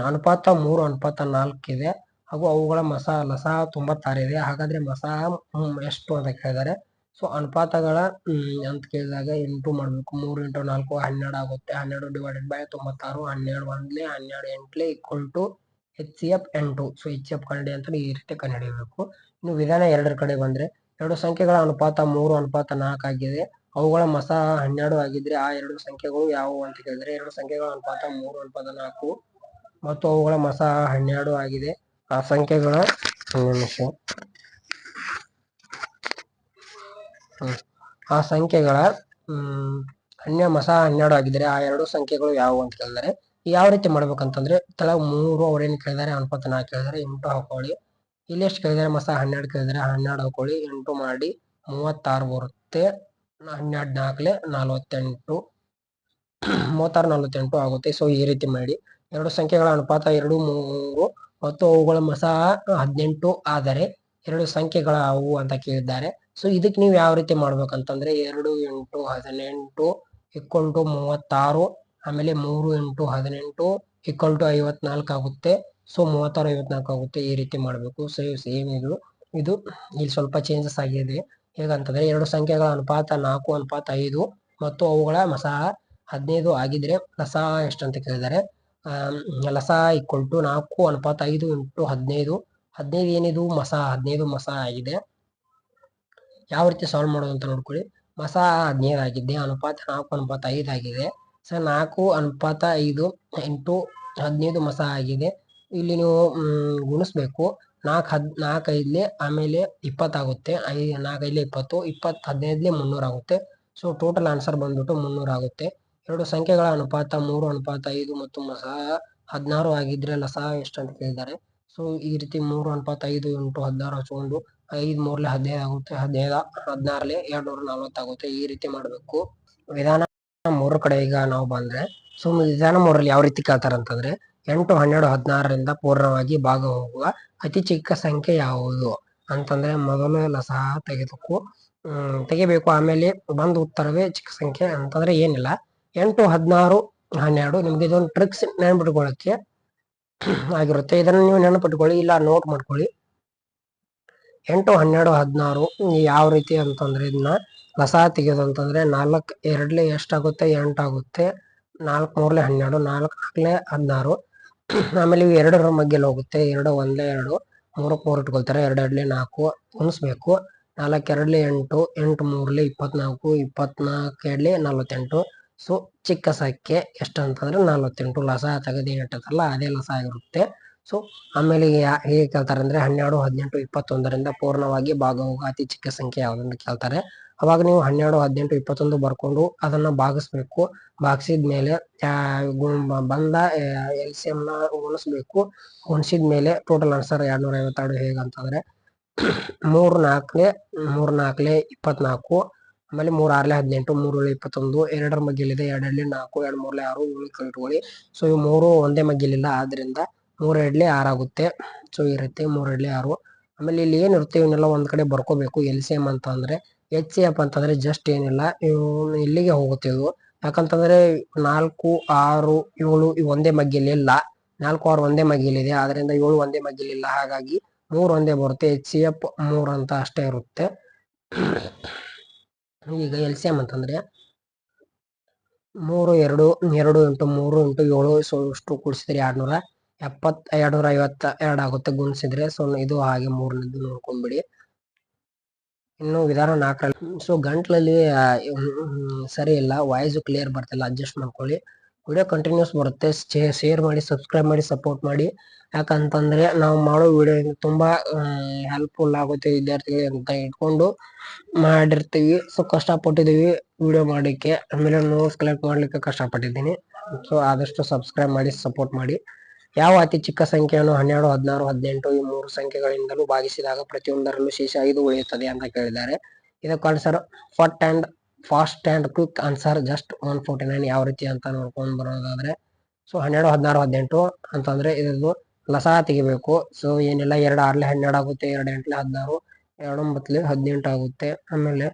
ಅನುಪಾತ 3 ಅನುಪಾತ 4 ಇದೆ ಹಾಗೂ ಅವುಗಳ ಲಸ 96 ಇದೆ. ಹಾಗಾದ್ರೆ ಮಸ ಎಷ್ಟು ಅಂತ ಕೇಳಿದ್ದಾರೆ. ಸೊ ಅನುಪಾತಗಳ ಅಂತ ಕೇಳಿದಾಗ ಇಂಟು ಮಾಡ್ಬೇಕು. 3 ಇಂಟು 4 12 ಆಗುತ್ತೆ. 12 ಡಿವೈಡೆಡ್ ಬೈ 96, 12 1ಲೇ 12 8ಲೇ equal to HCF 8. So HCF ಕಂಡು ಅಂತ ಈ ರೀತಿ ಕಂಡುಹಿಡಿಯಬೇಕು. ಇನ್ನು ವಿಧಾನ 2 ಕಡೆ ಬಂದ್ರೆ, ಎರಡು ಸಂಖ್ಯೆಗಳ ಅನುಪಾತ 3 ಅನುಪಾತ 4 ಆಗಿದೆ. ಅವುಗಳ ಮಸ 12 ಆಗಿದ್ರೆ ಆ ಎರಡು ಸಂಖ್ಯೆಗಳು ಯಾವುವು ಅಂತ ಕೇಳಿದ್ರೆ, ಎರಡು ಸಂಖ್ಯೆಗಳ ಅನುಪಾತ 3 ಅನುಪಾತ 4 ಮತ್ತು ಅವುಗಳ ಮಸ 12 ಆಗಿದೆ. ಆ ಸಂಖ್ಯೆಗಳ ಆ ಸಂಖ್ಯೆಗಳ ಮಸ 12 ಆಗಿದ್ರೆ ಆ ಎರಡು ಸಂಖ್ಯೆಗಳು ಯಾವುವು ಅಂತ ಕೇಳಿದರೆ ಯಾವ ರೀತಿ ಮಾಡ್ಬೇಕಂತಂದ್ರೆ, ತಳ 3 ಅವ್ರೇನ್ ಕೇಳಿದಾರೆ, ಅನುಪಾತ 4 ಕೇಳಿದಾರೆ, ಇಂಟು ಹಾಕೊಳ್ಳಿ. ಇಲ್ಲಿ ಎಷ್ಟು ಕೇಳಿದಾರೆ, ಮಸ 12 ಕೇಳಿದಾರೆ, 12 ಹಾಕೊಳ್ಳಿ, ಇಂಟು ಮಾಡಿ 36 ಬರುತ್ತೆ. 12 4ಲೇ 48, 36 48 ಆಗುತ್ತೆ. ಸೊ ಈ ರೀತಿ ಮಾಡಿ ಎರಡು ಸಂಖ್ಯೆಗಳ ಅನುಪಾತ 2 3 ಮತ್ತು ಅವುಗಳ ಮಸ 18 ಆದರೆ ಎರಡು ಸಂಖ್ಯೆಗಳ ಅವು ಅಂತ ಕೇಳಿದ್ದಾರೆ. ಸೊ ಇದಕ್ಕೆ ನೀವು ಯಾವ ರೀತಿ ಮಾಡ್ಬೇಕಂತಂದ್ರೆ 2 ಇಂಟು 18 ಈಕ್ವಲ್ ಟು 36, ಆಮೇಲೆ 3 ಇಂಟು 18 ಈಕ್ವಲ್ ಟು 54 ಆಗುತ್ತೆ. ಸೊ 36 54 ಆಗುತ್ತೆ. ಈ ರೀತಿ ಮಾಡಬೇಕು. ಸೇಮ್ ಇದು ಇಲ್ಲಿ ಸ್ವಲ್ಪ ಚೇಂಜಸ್ ಆಗಿದೆ. ಹೇಗಂತಂದ್ರೆ ಎರಡು ಸಂಖ್ಯೆಗಳ ಅನುಪಾತ 4 ಅನುಪಾತ 5 ಮತ್ತು ಅವುಗಳ ಮಸ 15 ಆಗಿದ್ರೆ ಲಸ ಎಷ್ಟು ಅಂತ ಕೇಳಿದ್ದಾರೆ. ಲಸ ಈಕ್ವಲ್ ಟು 4 ಅನುಪಾತ 5 ಇಂಟು 15. 15 ಏನಿದು ಮಸ 15 ಮಸ ಆಗಿದೆ. ಯಾವ ರೀತಿ ಸಾಲ್ವ್ ಮಾಡೋದು ಅಂತ ನೋಡ್ಕೊಳ್ಳಿ. ಮಸ 15 ಆಗಿದ್ದೆ, ಅನುಪಾತ 4 ಅನುಪಾತ 5 ಆಗಿದೆ. ಸೊ 4 ಅನುಪಾತ 5 ಇಂಟು 15 ಮಸ ಆಗಿದೆ. ಇಲ್ಲಿ ನೀವು ಗುಣಿಸ್ಬೇಕು. 4 5ಲೇ ಆಮೇಲೆ 20 ಆಗುತ್ತೆ. 4 5ಲೇ 20, 20 15ಲೇ 300 ಆಗುತ್ತೆ. ಸೊ ಟೋಟಲ್ ಆನ್ಸರ್ ಬಂದ್ಬಿಟ್ಟು 300 ಆಗುತ್ತೆ. ಎರಡು ಸಂಖ್ಯೆಗಳ ಅನುಪಾತ 3 ಅನುಪಾತ 5 ಮತ್ತು ಮಸ 16 ಆಗಿದ್ರೆ ಲಸ ಎಷ್ಟು ಅಂತ ಕೇಳಿದ್ದಾರೆ. ಸೊ ಈ ರೀತಿ 3 ಅನುಪಾತ 5 ಇಂಟು 16 ಹಚ್ಕೊಂಡು 5 3ಲೇ 15 ಆಗುತ್ತೆ. 15 16ಲೇ 240 ಆಗುತ್ತೆ. ಈ ರೀತಿ ಮಾಡಬೇಕು. ವಿಧಾನ 3 ಕಡೆ ಈಗ ನಾವು ಬಂದ್ರೆ, ಸೊ ವಿಧಾನ 3ರಲ್ಲಿ ಯಾವ ರೀತಿ ಕೇಳ್ತಾರೆ ಅಂತಂದ್ರೆ, 8 12 16ರಿಂದ ಪೂರ್ಣವಾಗಿ ಭಾಗ ಹೋಗುವ ಅತಿ ಚಿಕ್ಕ ಸಂಖ್ಯೆ ಯಾವುದು ಅಂತಂದ್ರೆ ಮೊದಲು ಲಸ ತೆಗಿಬೇಕು. ಆಮೇಲೆ ಬಂದ ಉತ್ತರವೇ ಚಿಕ್ಕ ಸಂಖ್ಯೆ ಅಂತಂದ್ರೆ ಏನಿಲ್ಲ. 8 16 12 ನಿಮ್ಗೆ ಇದೊಂದು ಟ್ರಿಕ್ಸ್ ನೆನಪಿಟ್ಕೊಳ್ಳಕ್ಕೆ ಆಗಿರುತ್ತೆ. ಇದನ್ನ ನೀವು ನೆನಪಿಟ್ಕೊಳ್ಳಿ, ಇಲ್ಲ ನೋಟ್ ಮಾಡ್ಕೊಳ್ಳಿ. 8 12 16 ಯಾವ ರೀತಿ ಅಂತಂದ್ರೆ ಇದನ್ನ ಲಸ ತೆಗೆಯೋದು ಅಂತಂದ್ರೆ 4 2ಲೇ ಎಷ್ಟಾಗುತ್ತೆ 8 ಆಗುತ್ತೆ. 4 3ಲೇ 12, 4 4ಲೇ 16. ಆಮೇಲೆ ಇವು 2ರ ಮಧ್ಯೆ ಹೋಗುತ್ತೆ. 2 1ಲೇ 2, 3 3 ಇಟ್ಕೊಳ್ತಾರೆ. 2 2ಲೇ 4 ಗುಣಿಸ್ಬೇಕು. 4 2ಲೇ 8, 8 3ಲೇ 24, 24 2ಲೇ 48. ಸೊ ಚಿಕ್ಕ ಸಂಖ್ಯೆ ಎಷ್ಟು ಅಂತಂದ್ರೆ 48. ಲಸ ತೆಗೆದು ಏನಿಟ್ಟಲ್ಲ ಅದೇ ಲಸ ಆಗಿರುತ್ತೆ. ಸೊ ಆಮೇಲೆ ಹೇಗೆ ಕೇಳ್ತಾರೆ ಅಂದ್ರೆ 12 18 21ರಿಂದ ಪೂರ್ಣವಾಗಿ ಭಾಗವಾಗ ಅತಿ ಚಿಕ್ಕ ಸಂಖ್ಯೆ ಯಾವ್ದಂತ ಕೇಳ್ತಾರೆ. ಅವಾಗ ನೀವು 12 18 21 ಬರ್ಕೊಂಡು ಅದನ್ನ ಭಾಗಿಸ್ಬೇಕು. ಭಾಗಿಸಿದ್ಮೇಲೆ ಬಂದ LCM ನ ಗುಣಿಸ್ಬೇಕು. ಗುಣಿಸಿದ್ಮೇಲೆ ಟೋಟಲ್ ಆನ್ಸರ್ 252 ಹೇಗಂತಂದ್ರೆ 3 4ಲೇ 24, ಆಮೇಲೆ 3 6ಲೇ 18, 3 7ಲೇ 21, 2ರ ಮಗ್ಗಲಿದೆ 2 2ಲೇ 4, 2 3ಲೇ 6 ಇಟ್ಕೊಳ್ಳಿ. ಸೊ ಇವು 3 ಒಂದೇ ಮಗ್ಗಲಿಲ್ಲ, ಆದ್ರಿಂದ 3 2ಲೇ 6 ಆಗುತ್ತೆ. ಸೊ ಈ ರೀತಿ 3 2ಲೇ 6. ಆಮೇಲೆ ಇಲ್ಲಿ ಏನಿರುತ್ತೆ ಇವನ್ನೆಲ್ಲ ಒಂದ್ ಕಡೆ ಬರ್ಕೋಬೇಕು. LCM ಅಂತ ಅಂದ್ರೆ HCF ಅಂತಂದ್ರೆ ಜಸ್ಟ್ ಏನಿಲ್ಲ, ಇಲ್ಲಿಗೆ ಹೋಗುತ್ತೆ ಇದು. ಯಾಕಂತಂದ್ರೆ 4, 6, 7 ಇವು ಒಂದೇ ಮಗ್ಗಿಲಿ ಇಲ್ಲ. 4, 6 ಒಂದೇ ಮಗ್ಗಿಲಿದೆ, ಆದ್ರಿಂದ 7 ಒಂದೇ ಮಗ್ಗಿಲಿಲ್ಲ. ಹಾಗಾಗಿ 3 ಒಂದೇ ಬರುತ್ತೆ. HCF 3 ಅಂತ ಅಷ್ಟೇ ಇರುತ್ತೆ. ಈಗ LCM ಅಂತಂದ್ರೆ 3 2 2 ಇಂಟು 3 ಇಂಟು 7 ಇಷ್ಟು ಕೂಡಿಸಿದ್ರೆ 252 ಆಗುತ್ತೆ ಗುಣಿಸಿದ್ರೆ. ಸೊ ಇದು ಹಾಗೆ 3 ನೋಡ್ಕೊಂಡ್ಬಿಡಿ. ಇನ್ನು ವಿಧಾನ 4ರಲ್ಲಿ ಗಂಟ್ಲಲ್ಲಿ ಸರಿ ಇಲ್ಲ, ವಾಯ್ಸ್ ಕ್ಲಿಯರ್ ಬರ್ತಿಲ್ಲ, ಅಡ್ಜಸ್ಟ್ ಮಾಡ್ಕೊಳ್ಳಿ. ವಿಡಿಯೋ ಕಂಟಿನ್ಯೂಸ್ ಬರುತ್ತೆ. ಶೇರ್ ಮಾಡಿ, ಸಬ್ಸ್ಕ್ರೈಬ್ ಮಾಡಿ, ಸಪೋರ್ಟ್ ಮಾಡಿ. ಯಾಕಂತಂದ್ರೆ ನಾವು ಮಾಡೋ ವಿಡಿಯೋ ತುಂಬಾ ಹೆಲ್ಪ್ಫುಲ್ ಆಗುತ್ತೆ ವಿದ್ಯಾರ್ಥಿಗಳಿಗೆ ಅಂತ ಇಟ್ಕೊಂಡು ಮಾಡಿರ್ತೀವಿ. ಸೊ ಕಷ್ಟಪಟ್ಟಿದೀವಿ ವಿಡಿಯೋ ಮಾಡಲಿಕ್ಕೆ, ಆಮೇಲೆ ನೋಟ್ಸ್ ಕಲೆಕ್ಟ್ ಮಾಡ್ಲಿಕ್ಕೆ ಕಷ್ಟಪಟ್ಟಿದ್ದೀನಿ. ಸೊ ಆದಷ್ಟು ಸಬ್ಸ್ಕ್ರೈಬ್ ಮಾಡಿ, ಸಪೋರ್ಟ್ ಮಾಡಿ. ಯಾವ ಅತಿ ಚಿಕ್ಕ ಸಂಖ್ಯೆಯನ್ನು 12, 16, 18 ಈ 3 ಸಂಖ್ಯೆಗಳಿಂದಲೂ ಭಾಗಿಸಿದಾಗ ಪ್ರತಿಯೊಂದರಲ್ಲೂ ಶೇಷ 5 ಉಳಿಯುತ್ತದೆ ಅಂತ ಕೇಳಿದ್ದಾರೆ. ಇದಕ್ಕೆ answer fast and quick answer just 149. ಯಾವ ರೀತಿ ಅಂತ ನೋಡ್ಕೊಂಡು ಬರೋದಾದ್ರೆ, ಸೊ 12, 16, 18 ಅಂತಂದ್ರೆ ಇದನ್ನು ಲಸಾ ತೆಗಿಬೇಕು. ಸೊ ಏನಿಲ್ಲ, 2 6 12 ಆಗುತ್ತೆ, 2 8 16, 2 9 18 ಆಗುತ್ತೆ, ಆಮೇಲೆ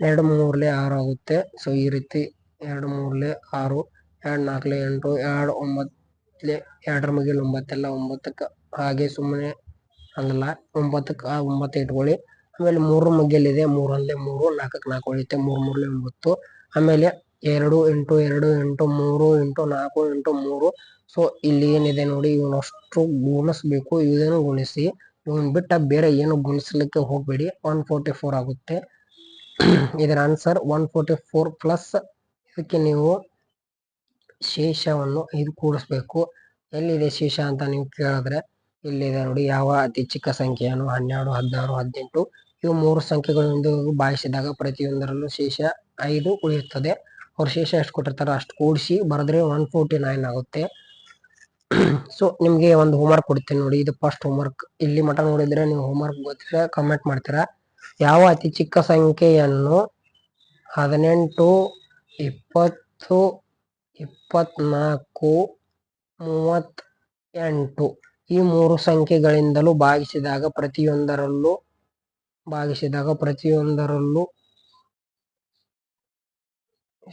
2 3 6 ಆಗುತ್ತೆ. ಸೊ ಈ ರೀತಿ 2 3 6, 2 4 8, 2 9 2 ಮುಗಿಲ್ 9 ಎಲ್ಲ 9ಕ್ಕೆ ಹಾಗೆ ಸುಮ್ಮನೆ ಅಲ್ಲ 9ಕ್ಕೆ 9 ಇಟ್ಕೊಳ್ಳಿ. ಆಮೇಲೆ 3 ಮಗ್ಗಲಿದೆ, 3 1 3, 4ಕ್ಕೆ 4 ಉಳಿಯುತ್ತೆ, 3 3 9. ಆಮೇಲೆ 2 into 2 into 3 into 4 into 3. So ಇಲ್ಲಿ ಏನಿದೆ ನೋಡಿ, ಇವನಷ್ಟು ಗುಣಿಸ್ಬೇಕು. ಇದನ್ನು ಗುಣಿಸಿ, ಇವನ್ ಬಿಟ್ಟ ಬೇರೆ ಏನು ಗುಣಿಸ್ಲಿಕ್ಕೆ ಹೋಗ್ಬೇಡಿ. 144 ಆಗುತ್ತೆ. ಇದರ ಆನ್ಸರ್ 144 ಪ್ಲಸ್ ಇದಕ್ಕೆ ನೀವು ಶೇಷವನ್ನು ಇದು ಕೂಡಿಸ್ಬೇಕು. ಎಲ್ಲಿದೆ ಶೇಷ ಅಂತ ನೀವು ಕೇಳಿದ್ರೆ ಇಲ್ಲಿದೆ ನೋಡಿ. ಯಾವ ಅತಿ ಚಿಕ್ಕ ಸಂಖ್ಯೆಯನ್ನು 12, 16, 18 ಇವು 3 ಸಂಖ್ಯೆಗಳಿಂದ ಭಾಗಿಸಿದಾಗ ಪ್ರತಿಯೊಂದರಲ್ಲೂ ಶೇಷ 5 ಉಳಿಯುತ್ತದೆ. ಅವ್ರು ಶೇಷ ಎಷ್ಟು ಕೊಟ್ಟಿರ್ತಾರೋ ಅಷ್ಟು ಕೂಡಿಸಿ ಬರೆದ್ರೆ 149 ಆಗುತ್ತೆ. ಸೊ ನಿಮ್ಗೆ ಒಂದು ಹೋಮ್ವರ್ಕ್ ಕೊಡ್ತೀನಿ ನೋಡಿ, ಇದು ಫಸ್ಟ್ ಹೋಮ್ವರ್ಕ್. ಇಲ್ಲಿ ಮಠ ನೋಡಿದ್ರೆ ನೀವು ಹೋಮ್ವರ್ಕ್ ಗೊತ್ತಿದ್ರೆ ಕಮೆಂಟ್ ಮಾಡ್ತೀರಾ. ಯಾವ ಅತಿ ಚಿಕ್ಕ ಸಂಖ್ಯೆಯನ್ನು 18, 20, 24, 38 ಈ 3 ಸಂಖ್ಯೆಗಳಿಂದಲೂ ಭಾಗಿಸಿದಾಗ ಪ್ರತಿಯೊಂದರಲ್ಲೂ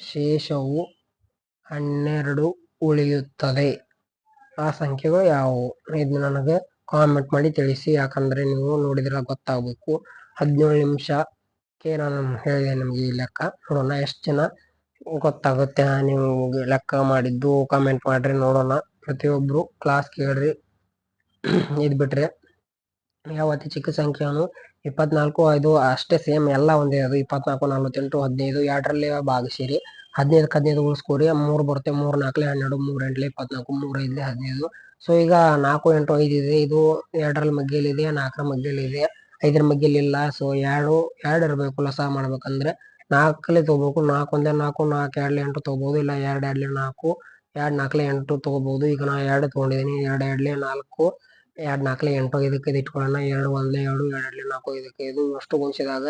ಶೇಷವು 12 ಉಳಿಯುತ್ತದೆ. ಆ ಸಂಖ್ಯೆಗಳು ಯಾವುವು? ಇದು ನನಗೆ ಕಾಮೆಂಟ್ ಮಾಡಿ ತಿಳಿಸಿ. ಯಾಕಂದ್ರೆ ನೀವು ನೋಡಿದ್ರೆ ಗೊತ್ತಾಗಬೇಕು. 17 ನಿಮಿಷಕ್ಕೆ ನಾನು ಹೇಳಿದೆ ನಿಮ್ಗೆ ಈ ಲೆಕ್ಕ. ನೋಡೋಣ ಎಷ್ಟು ಜನ ಗೊತ್ತಾಗುತ್ತೆ. ನೀವು ಲೆಕ್ಕ ಮಾಡಿದ್ದು ಕಮೆಂಟ್ ಮಾಡ್ರಿ, ನೋಡೋಣ. ಪ್ರತಿಯೊಬ್ರು ಕ್ಲಾಸ್ ಕೇಳ್ರಿ. ಇದು ಬಿಟ್ರೆ ಯಾವ ಅತಿ ಚಿಕ್ಕ ಸಂಖ್ಯೆಯನ್ನು 24, 5 ಅಷ್ಟೇ ಸೇಮ್ ಎಲ್ಲ ಒಂದೇ. ಅದು 24, 48, 15 ಎರಡರಲ್ಲಿ ಭಾಗಿಸಿರಿ. 15ಕ್ಕೆ 15 ಉಳಿಸ್ಕೊರಿ, 3 ಬರುತ್ತೆ. 3 4 12, 3 8 24, 3 5 15. ಸೊ ಈಗ 4 8 5 ಇದೆ, ಇದು 2ರಲ್ಲಿ ಮಗ್ಗಲಿದೆ, 4ರ ಮಗ್ಗಲಿದೆ, 5ರ ಮಗ್ಗಲಿಲ್ಲ. ಸೊ 2 ಇರಬೇಕು. ಲಸ ಮಾಡ್ಬೇಕಂದ್ರೆ 4 ತಗೋಬೇಕು. 4 1 4, 4 2 8 ತಗೋಬಹುದು, ಇಲ್ಲ 2 2 4, 2 4 8 ತಗೋಬಹುದು. ಈಗ ನಾ 2 ತಗೊಂಡಿದ್ದೀನಿ. 2 2 4, 2 4 8 ಇದಕ್ಕೆ ಇಟ್ಕೊಳ್ಳೋಣ. 2 1 2, 2 4 ಇದಕ್ಕೆ ಇದು ಅಷ್ಟು ಗುಣಿಸಿದಾಗ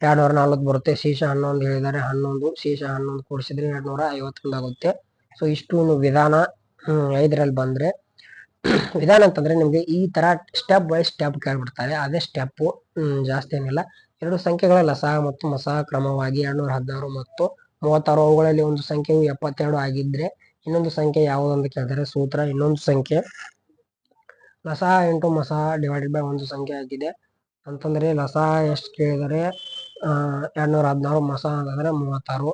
240 ಬರುತ್ತೆ. ಶೇಷ 11 ಹೇಳಿದ್ದಾರೆ. 11 ಶೇಷ 11 ಕೂಡಿಸಿದ್ರೆ 251 ಆಗುತ್ತೆ. ಸೊ ಇಷ್ಟು ವಿಧಾನ 5ರಲ್ಲಿ ಬಂದ್ರೆ. ವಿಧಾನ ಅಂತಂದ್ರೆ ನಿಮ್ಗೆ ಈ ತರ ಸ್ಟೆಪ್ ಬೈ ಸ್ಟೆಪ್ ಕೇಳ್ಬಿಡ್ತಾರೆ. ಅದೇ ಸ್ಟೆಪ್, ಜಾಸ್ತಿ ಏನಿಲ್ಲ. 2 ಸಂಖ್ಯೆಗಳ ಲಸ ಮತ್ತು ಮಸ ಕ್ರಮವಾಗಿ 216 ಮತ್ತು 36. ಅವುಗಳಲ್ಲಿ ಒಂದು ಸಂಖ್ಯೆಯು 72 ಆಗಿದ್ರೆ ಇನ್ನೊಂದು ಸಂಖ್ಯೆ ಯಾವುದು ಅಂತ ಕೇಳಿದರೆ ಸೂತ್ರ. ಇನ್ನೊಂದು ಸಂಖ್ಯೆ ಲಸ ಇಂಟು ಮಸ ಡಿವೈಡೆಡ್ ಬೈ ಒಂದು ಸಂಖ್ಯೆ ಆಗಿದೆ ಅಂತಂದ್ರೆ ಲಸ ಎಷ್ಟು ಕೇಳಿದರೆ 216, ಮಸ ಅಂತಂದ್ರೆ 36.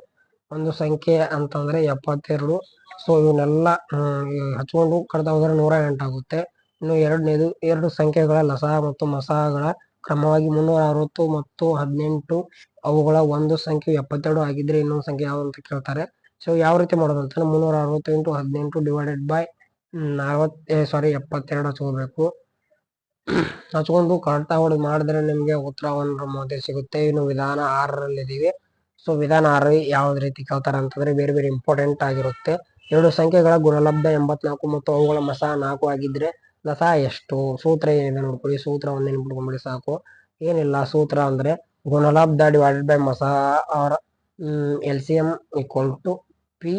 ಒಂದು ಸಂಖ್ಯೆ ಅಂತಂದ್ರೆ 72. ಸೊ ಇವನ್ನೆಲ್ಲ ಹಚ್ಕೊಂಡು ಕಡ್ತಾ ಹೋದ್ರೆ 108 ಆಗುತ್ತೆ. ಇನ್ನು ಎರಡನೇದು 2 ಸಂಖ್ಯೆಗಳ ಲಸ ಮತ್ತು ಮಸಗಳ ಕ್ರಮವಾಗಿ 360 ಮತ್ತು 18. ಅವುಗಳ ಒಂದು ಸಂಖ್ಯೆ 72 ಆಗಿದ್ರೆ ಇನ್ನೊಂದು ಸಂಖ್ಯೆ ಯಾವುದು ಅಂತ ಕೇಳ್ತಾರೆ. ಸೊ ಯಾವ ರೀತಿ ಮಾಡೋದು ಅಂತಂದ್ರೆ 360 ಇಂಟು 18 ಡಿವೈಡೆಡ್ ಬೈ 72 ಹಚ್ಕೋಬೇಕು. ಹಚ್ಕೊಂಡು ಕಡ್ತಾ ಹೊಡೆದು ಮಾಡಿದ್ರೆ ನಿಮ್ಗೆ ಉತ್ತರ 1 ಸಿಗುತ್ತೆ. ಇನ್ನು ವಿಧಾನ 6ರಲ್ಲಿ ಇದೀವಿ. ಸೊ ವಿಧಾನ 6 ಯಾವ್ದು ರೀತಿ ಕೇಳ್ತಾರೆ ಅಂತಂದ್ರೆ ಬೇರೆ ಬೇರೆ ಇಂಪಾರ್ಟೆಂಟ್ ಆಗಿರುತ್ತೆ. 2 ಸಂಖ್ಯೆಗಳ ಗುಣಲಬ್ಧ 84 ಮತ್ತು ಅವುಗಳ ಮಸ 4 ಆಗಿದ್ರೆ ಲಸ ಎಷ್ಟು? ಸೂತ್ರ ಏನಿದೆ ನೋಡ್ಕೊಳ್ಳಿ. ಸೂತ್ರ ಒಂದೇ ನೆನ್ಪಿಟ್ಕೊಂಡ್ಬಿಡಿ ಸಾಕು. ಏನಿಲ್ಲ, ಸೂತ್ರ ಅಂದ್ರೆ ಗುಣಲಬ್ಧ ಡಿವೈಡೆಡ್ ಬೈ ಮಸ or LCM equal to P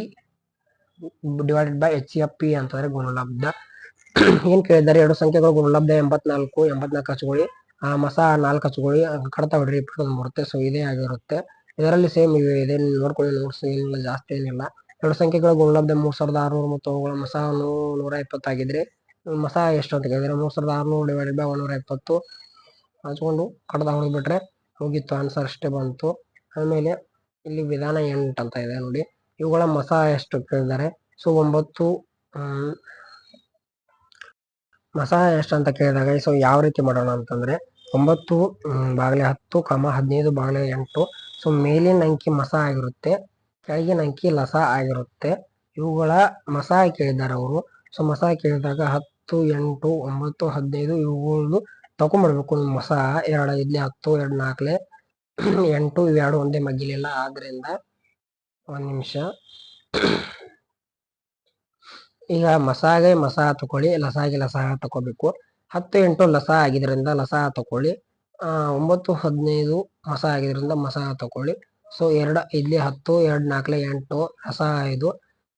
divided by HCF. P ಅಂತಂದ್ರೆ ಗುಣಲಬ್ಧ. ಏನ್ ಕೇಳಿದ್ದಾರೆ? 2 ಸಂಖ್ಯೆಗಳು ಗುಣಲಬ್ಧ 84 ಹಚ್ಕೊಳ್ಳಿ. ಆ ಮಸ 4 ಹಚ್ಕೊಳ್ಳಿ, ಕಡತ ಹೊಡ್ರಿ, ಇಪ್ಪತ್ತೊಂದು ಬರುತ್ತೆ. ಸೊ ಇದೇ ಆಗಿರುತ್ತೆ. ಇದರಲ್ಲಿ ಸೇಮ್ ಇವೆ ಇದೆ, ನೋಡ್ಕೊಳ್ಳಿ. ನೋಟ್ಸ್ ಏನಿಲ್ಲ, ಜಾಸ್ತಿ ಏನಿಲ್ಲ. ಎರಡು ಸಂಖ್ಯೆಗಳ ಗುಣಲಬ್ಧ 3600 ಮತ್ತು ಅವುಗಳ ಮಸ 120 ಆಗಿದ್ರೆ ಮಸ ಎಷ್ಟು ಅಂತ ಕೇಳಿದ್ರೆ 3600 ಡಿವೈಡೆಡ್ ಬೈ 120 ಹಚ್ಕೊಂಡು ಕಡತ ಹೊಡೆದ್ಬಿಟ್ರೆ ಹೋಗಿತ್ತು, ಆನ್ಸರ್ ಅಷ್ಟೇ ಬಂತು. ಆಮೇಲೆ ಇಲ್ಲಿ ವಿಧಾನ 8 ಅಂತ ಇದೆ ನೋಡಿ. ಇವುಗಳ ಮಸ ಎಷ್ಟು ಕೇಳಿದ್ದಾರೆ. ಸೊ 9 ಮಸ ಎಷ್ಟು ಅಂತ ಕೇಳಿದಾಗ ಸೊ ಯಾವ ರೀತಿ ಮಾಡೋಣ ಅಂತಂದ್ರೆ 9 ಬಾಗಿಲೆ 10, 15 ಬಾಗಿಲೆ 8. ಸೊ ಮೇಲಿನ ಅಂಕಿ ಮಸ ಆಗಿರುತ್ತೆ, ಕೆಳಗಿನ ಅಂಕಿ ಲಸ ಆಗಿರುತ್ತೆ. ಇವುಗಳ ಮಸ ಕೇಳಿದ್ದಾರೆ ಅವರು. ಸೊ ಮಸ ಕೇಳಿದಾಗ 10, 8, 9, 15 ಇವುಗಳು ತಗೊಂಡ್ಬಿಡ್ಬೇಕು ನಿಮ್ಮ ಮಸ. 2 ಇಲ್ಲಿ 10, 2 4 8 ಇವೆರಡು ಒಂದೇ ಮಗ್ಗಿಲಿಲ್ಲ. ಆದ್ರಿಂದ ಒಂದ್ ನಿಮಿಷ, ಈಗ ಮಸಾಗೆ ಮಸ ತಕೊಳ್ಳಿ, ಲಸಾಗೆ ಲಸ ತಗೋಬೇಕು. 10, 8 ಲಸ ಆಗಿದ್ರಿಂದ ಲಸ ತಕೊಳ್ಳಿ. 9, 15 ಮಸ ಆಗಿದ್ರಿಂದ ಮಸ ತಕೊಳ್ಳಿ. ಸೊ 2 ಇಲ್ಲಿ 10, 2 4 8 ಲಸ 5,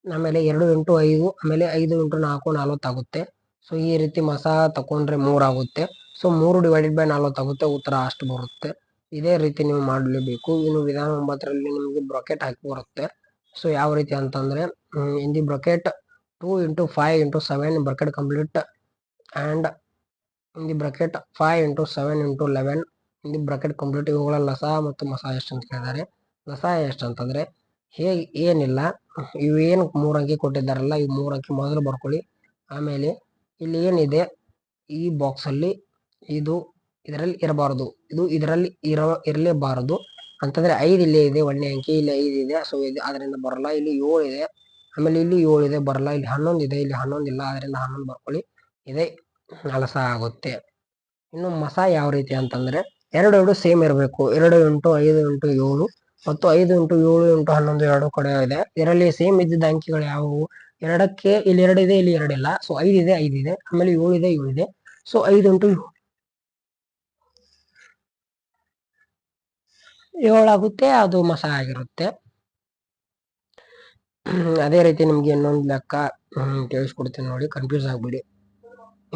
ಆಮೇಲೆ 2 ಇಂಟು 5, ಆಮೇಲೆ 5 ಇಂಟು 4 40 ಆಗುತ್ತೆ. ಸೊ ಈ ರೀತಿ ಮಸ ತಕೊಂಡ್ರೆ 3 ಆಗುತ್ತೆ. ಸೊ 3 ಡಿವೈಡೆಡ್ ಬೈ 40 ಆಗುತ್ತೆ, ಉತ್ತರ ಅಷ್ಟು ಬರುತ್ತೆ. ಇದೇ ರೀತಿ ನೀವು ಮಾಡಲೇಬೇಕು. ಇನ್ನು ವಿಧಾನ 9ರಲ್ಲಿ ನಿಮಗೆ ಬ್ರಾಕೆಟ್ ಹಾಕಿ ಬರುತ್ತೆ. ಸೊ ಯಾವ ರೀತಿ ಅಂತಂದ್ರೆ in the bracket 2 into 5 into 7 bracket complete and in the bracket 5 into 7 into 11 in the bracket complete. ಇವುಗಳ ಲಸ ಮತ್ತು ಮಸ ಎಷ್ಟು ಅಂತ ಕೇಳಿದ್ದಾರೆ. ಲಸ ಎಷ್ಟು ಅಂತಂದ್ರೆ ಏನಿಲ್ಲ, ಇವು ಏನು 3 ಅಂಕಿ ಕೊಟ್ಟಿದ್ದಾರಲ್ಲ, ಇವು 3 ಅಂಕಿ ಮೊದಲು ಬರ್ಕೊಳ್ಳಿ. ಆಮೇಲೆ ಇಲ್ಲಿ ಏನಿದೆ ಈ ಬಾಕ್ಸ್ ಅಲ್ಲಿ ಇದು ಇದರಲ್ಲಿ ಇರಬಾರದು, ಇದು ಇದರಲ್ಲಿ ಇರಲೇಬಾರದು ಅಂತಂದ್ರೆ 5 ಇಲ್ಲೇ ಇದೆ, 1ನೇ ಅಂಕಿ ಇಲ್ಲಿ 5 ಇದೆ. ಸೊ ಇದು ಅದರಿಂದ ಬರಲ್ಲ. ಇಲ್ಲಿ 7 ಇದೆ, ಆಮೇಲೆ ಇಲ್ಲಿ 7 ಇದೆ, ಬರಲ್ಲ. ಇಲ್ಲಿ 11 ಇದೆ, ಇಲ್ಲಿ 11 ಇಲ್ಲ, ಅದರಿಂದ 11 ಬರ್ಕೊಳ್ಳಿ. ಇದೇ ಲಸ ಆಗುತ್ತೆ. ಇನ್ನು ಮಸ ಯಾವ ರೀತಿ ಅಂತಂದ್ರೆ 2 ಸೇಮ್ ಇರಬೇಕು. 2 ಇಂಟು 5 ಇಂಟು 7 ಮತ್ತು 5 ಇಂಟು 7 ಇಂಟು 11 ಎರಡು ಕಡೆ ಇದೆ. ಇದರಲ್ಲಿ ಸೇಮ್ ಇದ್ದಿದ್ದ ಅಂಕಿಗಳು ಯಾವುವು? 2ಕ್ಕೆ ಇಲ್ಲಿ 2 ಇದೆ, ಇಲ್ಲಿ 2 ಇಲ್ಲ. ಸೊ 5 ಇದೆ, 5 ಇದೆ, ಆಮೇಲೆ 7 ಇದೆ, 7 ಇದೆ. ಸೊ 5 ಇಂಟು 7 ಆಗುತ್ತೆ, ಅದು ಮಸ ಆಗಿರುತ್ತೆ. ಅದೇ ರೀತಿ ನಿಮ್ಗೆ ಇನ್ನೊಂದು ಲೆಕ್ಕ ತಿಳಿಸ್ಕೊಡ್ತೀನಿ ನೋಡಿ, ಕನ್ಫ್ಯೂಸ್ ಆಗ್ಬಿಡಿ.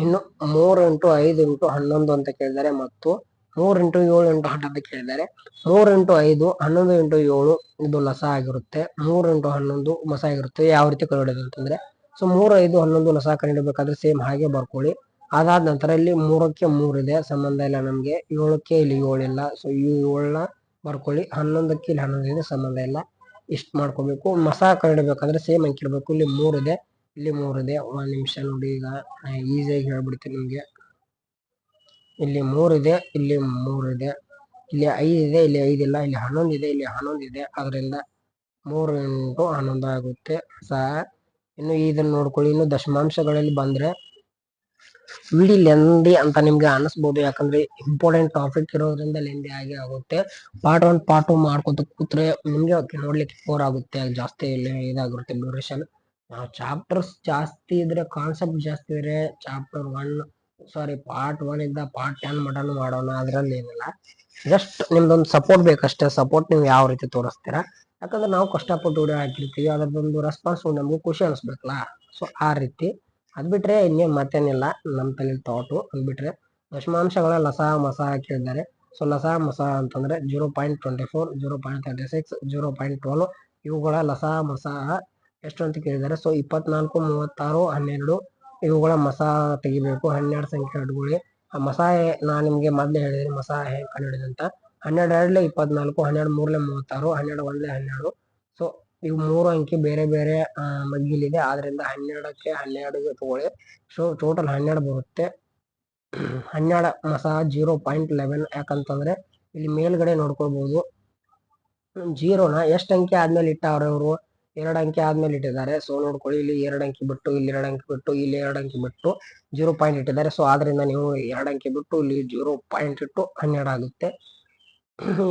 ಇನ್ನು 3 ಇಂಟು 5 ಇಂಟು 11 ಅಂತ ಕೇಳಿದ್ದಾರೆ, ಮತ್ತು 3 ಇಂಟು 7 ಇಂಟು 11 ಕೇಳಿದ್ದಾರೆ. 3 ಇಂಟು 5 11 ಇಂಟು 7 ಇದು ಲಸ ಆಗಿರುತ್ತೆ, 3 ಇಂಟು 11 ಮಸ ಆಗಿರುತ್ತೆ. ಯಾವ ರೀತಿ ಕಂಡುಹಿಡಿಯೋದು ಅಂತಂದ್ರೆ ಸೊ 3, 5, 11 ಲಸ ಕಂಡುಹಿಡಬೇಕಾದ್ರೆ ಸೇಮ್ ಹಾಗೆ ಬರ್ಕೊಳ್ಳಿ. ಅದಾದ ನಂತರ ಇಲ್ಲಿ 3ಕ್ಕೆ 3 ಇದೆ, ಸಂಬಂಧ ಇಲ್ಲ ನಮ್ಗೆ. 7ಕ್ಕೆ ಇಲ್ಲಿ 7 ಇಲ್ಲ, ಸೊ ಈ 7ನ ಬರ್ಕೊಳ್ಳಿ. 11ಕ್ಕೆ ಇಲ್ಲಿ 11 ಇದೆ, ಸಂಬಂಧ ಇಲ್ಲ. ಇಷ್ಟು ಮಾಡ್ಕೋಬೇಕು. ಮಸ ಕಂಡುಹಿಡಬೇಕಾದ್ರೆ ಸೇಮ್ ಅಂಕಿ ಇಡಬೇಕು. ಇಲ್ಲಿ 3 ಇದೆ, ಇಲ್ಲಿ 3 ಇದೆ. 1 ನಿಮಿಷ ನೋಡಿ, ಈಗ ಈಸಿಯಾಗಿ ಹೇಳ್ಬಿಡ್ತೀನಿ ನಿಮ್ಗೆ. ಇಲ್ಲಿ 3 ಇದೆ, ಇಲ್ಲಿ 3 ಇದೆ, ಇಲ್ಲಿ 5 ಇದೆ, ಇಲ್ಲಿ 5 ಇಲ್ಲ, ಇಲ್ಲಿ 11 ಇದೆ, ಇಲ್ಲಿ 11 ಇದೆ. ಅದರಿಂದ 3 ಇಂಟು 11 ಆಗುತ್ತೆ ಸಹ. ಇನ್ನು ಇದನ್ನ ನೋಡ್ಕೊಳ್ಳಿ. ಇನ್ನು ದಶಮಾಂಶಗಳಲ್ಲಿ ಬಂದ್ರೆ ವಿಡಿ ಲೆಂದಿ ಅಂತ ನಿಮ್ಗೆ ಅನಿಸ್ಬೋದು, ಯಾಕಂದ್ರೆ ಇಂಪಾರ್ಟೆಂಟ್ ಟಾಪಿಕ್ ಇರೋದ್ರಿಂದ ಲೆಂದಿ ಆಗಿ ಆಗುತ್ತೆ. ಪಾರ್ಟ್ 1 ಪಾರ್ಟ್ 2 ಮಾಡ್ಕೊತ ಕೂತ್ರೆ ನಿಮ್ಗೆ ನೋಡ್ಲಿಕ್ಕೆ ಬೋರ್ ಆಗುತ್ತೆ, ಜಾಸ್ತಿ ಇದಾಗಿರುತ್ತೆ ಡ್ಯೂರೇಷನ್. ನಾವು ಚಾಪ್ಟರ್ಸ್ ಜಾಸ್ತಿ ಇದ್ರೆ, ಕಾನ್ಸೆಪ್ಟ್ ಜಾಸ್ತಿ ಇದ್ರೆ ಪಾರ್ಟ್ 1 ಇಂದ ಪಾರ್ಟ್ 10 ಮಟನು ಮಾಡೋಣ, ಅದ್ರಲ್ಲಿ ಏನಿಲ್ಲ. ಜಸ್ಟ್ ನಿಮ್ದೊಂದು ಸಪೋರ್ಟ್ ಬೇಕಷ್ಟೇ. ಸಪೋರ್ಟ್ ನೀವು ಯಾವ ರೀತಿ ತೋರಿಸ್ತೀರಾ, ಯಾಕಂದ್ರೆ ನಾವು ಕಷ್ಟಪಟ್ಟು ವಿಡಿಯೋ ಹಾಕಿರ್ತೀವಿ, ಅದರದೊಂದು ರೆಸ್ಪಾನ್ಸ್ ನಮ್ಗೆ ಖುಷಿ ಅನಿಸ್ಬೇಕಲ್ಲ. ಸೊ ಆ ರೀತಿ. ಅದ್ ಬಿಟ್ರೆ ಇನ್ನೇನು ಮತ್ತೇನಿಲ್ಲ ನಮ್ಮ ತಲೆ ಥಾಟು. ಅದ್ ಬಿಟ್ರೆ ದಶಮಾಂಶಗಳ ಲಸ ಮಸ ಕೇಳಿದ್ದಾರೆ. ಸೊ ಲಸ ಮಸ ಅಂತಂದ್ರೆ 0.24, 0.36, 0.12 ಇವುಗಳ ಲಸ ಮಸ ಎಷ್ಟು ಅಂತ ಕೇಳಿದ್ದಾರೆ. ಸೊ 24, 36, 12 ಇವುಗಳ ಮಸ ತೆಗಿಬೇಕು. 12 ಸಂಖ್ಯೆ ಇಟ್ಕೊಳ್ಳಿ. ಆ ಮಸ ನಾನು ನಿಮ್ಗೆ ಮೊದ್ಲೇ ಹೇಳಿದ್ದೀನಿ ಮಸ ಹೇಗೆ ಕಂಡುಹಿಡಿದು ಅಂತ. 12 ಎರಡ್ಲೆ 24, 12 ಮೂರ್ಲೆ 36, 12 ಒಂದ್ಲೆ 12. ಸೊ ಇವು 3 ಅಂಕಿ ಬೇರೆ ಬೇರೆ ಮಗ್ಗಿಲಿದೆ, ಆದ್ರಿಂದ 12ಕ್ಕೆ 12 ತಗೊಳ್ಳಿ. ಸೊ ಟೋಟಲ್ 12 ಬರುತ್ತೆ. 12 ಮಸ 0.11, ಯಾಕಂತಂದ್ರೆ ಇಲ್ಲಿ ಮೇಲ್ಗಡೆ ನೋಡ್ಕೊಳ್ಬಹುದು 0ನ ಎಷ್ಟು ಅಂಕಿ ಆದ್ಮೇಲೆ ಇಟ್ಟವ್ರೆ ಅವರು, 2 ಅಂಕಿ ಆದ್ಮೇಲೆ ಇಟ್ಟಿದ್ದಾರೆ. ಸೊ ನೋಡ್ಕೊಳ್ಳಿ, ಇಲ್ಲಿ 2 ಅಂಕಿ ಬಿಟ್ಟು, ಇಲ್ಲಿ 2 ಅಂಕಿ ಬಿಟ್ಟು, ಇಲ್ಲಿ 2 ಅಂಕಿ ಬಿಟ್ಟು 0 ಪಾಯಿಂಟ್ ಇಟ್ಟಿದ್ದಾರೆ. ಸೊ ಆದ್ರಿಂದ ನೀವು 2 ಅಂಕಿ ಬಿಟ್ಟು ಇಲ್ಲಿ 0 ಪಾಯಿಂಟ್ ಇಟ್ಟು 12 ಆಗುತ್ತೆ.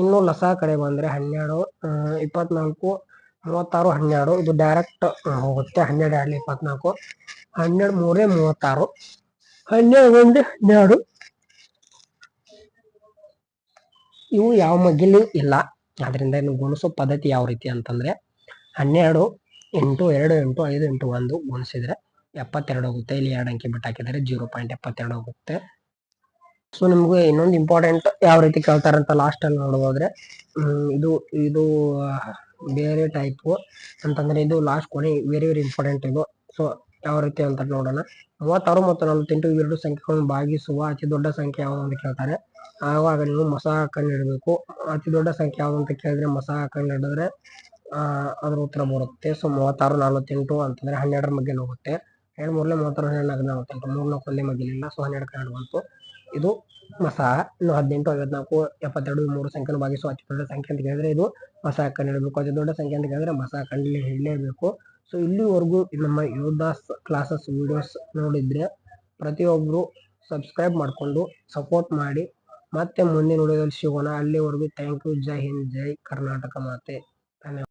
ಇನ್ನು ಲಸ ಕಡೆ ಬಂದ್ರೆ 12, 24, 36, 12 ಇದು ಡೈರೆಕ್ಟ್ ಹೋಗುತ್ತೆ. 12 ಎರಡ್ಲೆ 24, 12 ಮೂರೇ 36, 12 ಒಂದೇ 12. ಇವು ಯಾವ ಮಗ್ಗಿಲು ಇಲ್ಲ. ಅದರಿಂದ ಇನ್ನು ಗುಣಿಸೋ ಪದ್ಧತಿ ಯಾವ ರೀತಿ ಅಂತಂದ್ರೆ 12 ಇಂಟು 2 ಇಂಟು 5 ಇಂಟು 1 ಗುಣಿಸಿದ್ರೆ 72 ಹೋಗುತ್ತೆ. ಇಲ್ಲಿ 2 ಅಂಕಿ ಬಿಟ್ಟು ಹಾಕಿದರೆ 0.72 ಹೋಗುತ್ತೆ. ಸೊ ನಿಮ್ಗೆ ಇನ್ನೊಂದು ಇಂಪಾರ್ಟೆಂಟ್ ಯಾವ ರೀತಿ ಕೇಳ್ತಾರೆ ಅಂತ ಲಾಸ್ಟ್ ಅಲ್ಲಿ ನೋಡೋದಾದ್ರೆ ಇದು ಇದು ಬೇರೆ ಟೈಪ್ ಅಂತಂದ್ರೆ ಇದು ಲಾಸ್ಟ್ ಕೊನೆ ವೆರಿ ವೆರಿ ಇಂಪಾರ್ಟೆಂಟ್ ಇದು. ಸೊ ಯಾವ ರೀತಿ ಅಂತ ನೋಡೋಣ. 36 ಮತ್ತು 48 ಇವೆರಡು ಸಂಖ್ಯೆಗಳನ್ನು ಭಾಗಿಸುವ ಅತಿ ದೊಡ್ಡ ಸಂಖ್ಯೆ ಯಾವುದು ಅಂತ ಕೇಳ್ತಾರೆ. ಆವಾಗ ನೀವು ಮಸಾ ಕಂಡು ಹಿಡಬೇಕು. ಅತಿ ದೊಡ್ಡ ಸಂಖ್ಯೆ ಯಾವುದು ಅಂತ ಕೇಳಿದ್ರೆ ಮಸಾ ಕಂಡು ಹಿಡಿದ್ರೆ ಅದ್ರ ಉತ್ತರ ಬರುತ್ತೆ. ಸೊ 36 48 ಅಂತಂದ್ರೆ 12 ಮಧ್ಯೆ ಹೋಗುತ್ತೆ. 2 ಮೂರಲೆ 36 12 48 3 4 ಒಂದೇ ಮಧ್ಯಲಿಲ್ಲ. ಸೊ 12 ಕನ್ನಡ ಬಂತು. ಇದು ಮಸಾ. ಇನ್ನು 18 54 72 3 ಸಂಖ್ಯೆಯನ್ನು ಭಾಗಿಸುವ ಅತಿ ದೊಡ್ಡ ಸಂಖ್ಯೆ ಅಂತ ಕೇಳಿದ್ರೆ ಇದು ಮಸಾ ಕಂಡು ಹಿಡಬೇಕು. ಅತಿ ದೊಡ್ಡ ಸಂಖ್ಯೆ ಅಂತ ಕೇಳಿದ್ರೆ ಮಸಾ ಕಂಡು ಹಿಡಲೇಬೇಕು. ಸೊ ಇಲ್ಲಿವರೆಗೂ ನಮ್ಮ ಯೋಧಾಸ್ ಕ್ಲಾಸಸ್ ವಿಡಿಯೋಸ್ ನೋಡಿದ್ರೆ ಪ್ರತಿಯೊಬ್ಬರು ಸಬ್ಸ್ಕ್ರೈಬ್ ಮಾಡಿಕೊಂಡು ಸಪೋರ್ಟ್ ಮಾಡಿ. ಮತ್ತೆ ಮುಂದಿನ ವಿಡಿಯೋದಲ್ಲಿ ಸಿಗೋಣ. ಅಲ್ಲಿವರೆಗೂ ಥ್ಯಾಂಕ್ ಯು. ಜೈ ಹಿಂದ್, ಜೈ ಕರ್ನಾಟಕ ಮಾತೆ. ಧನ್ಯವಾದ.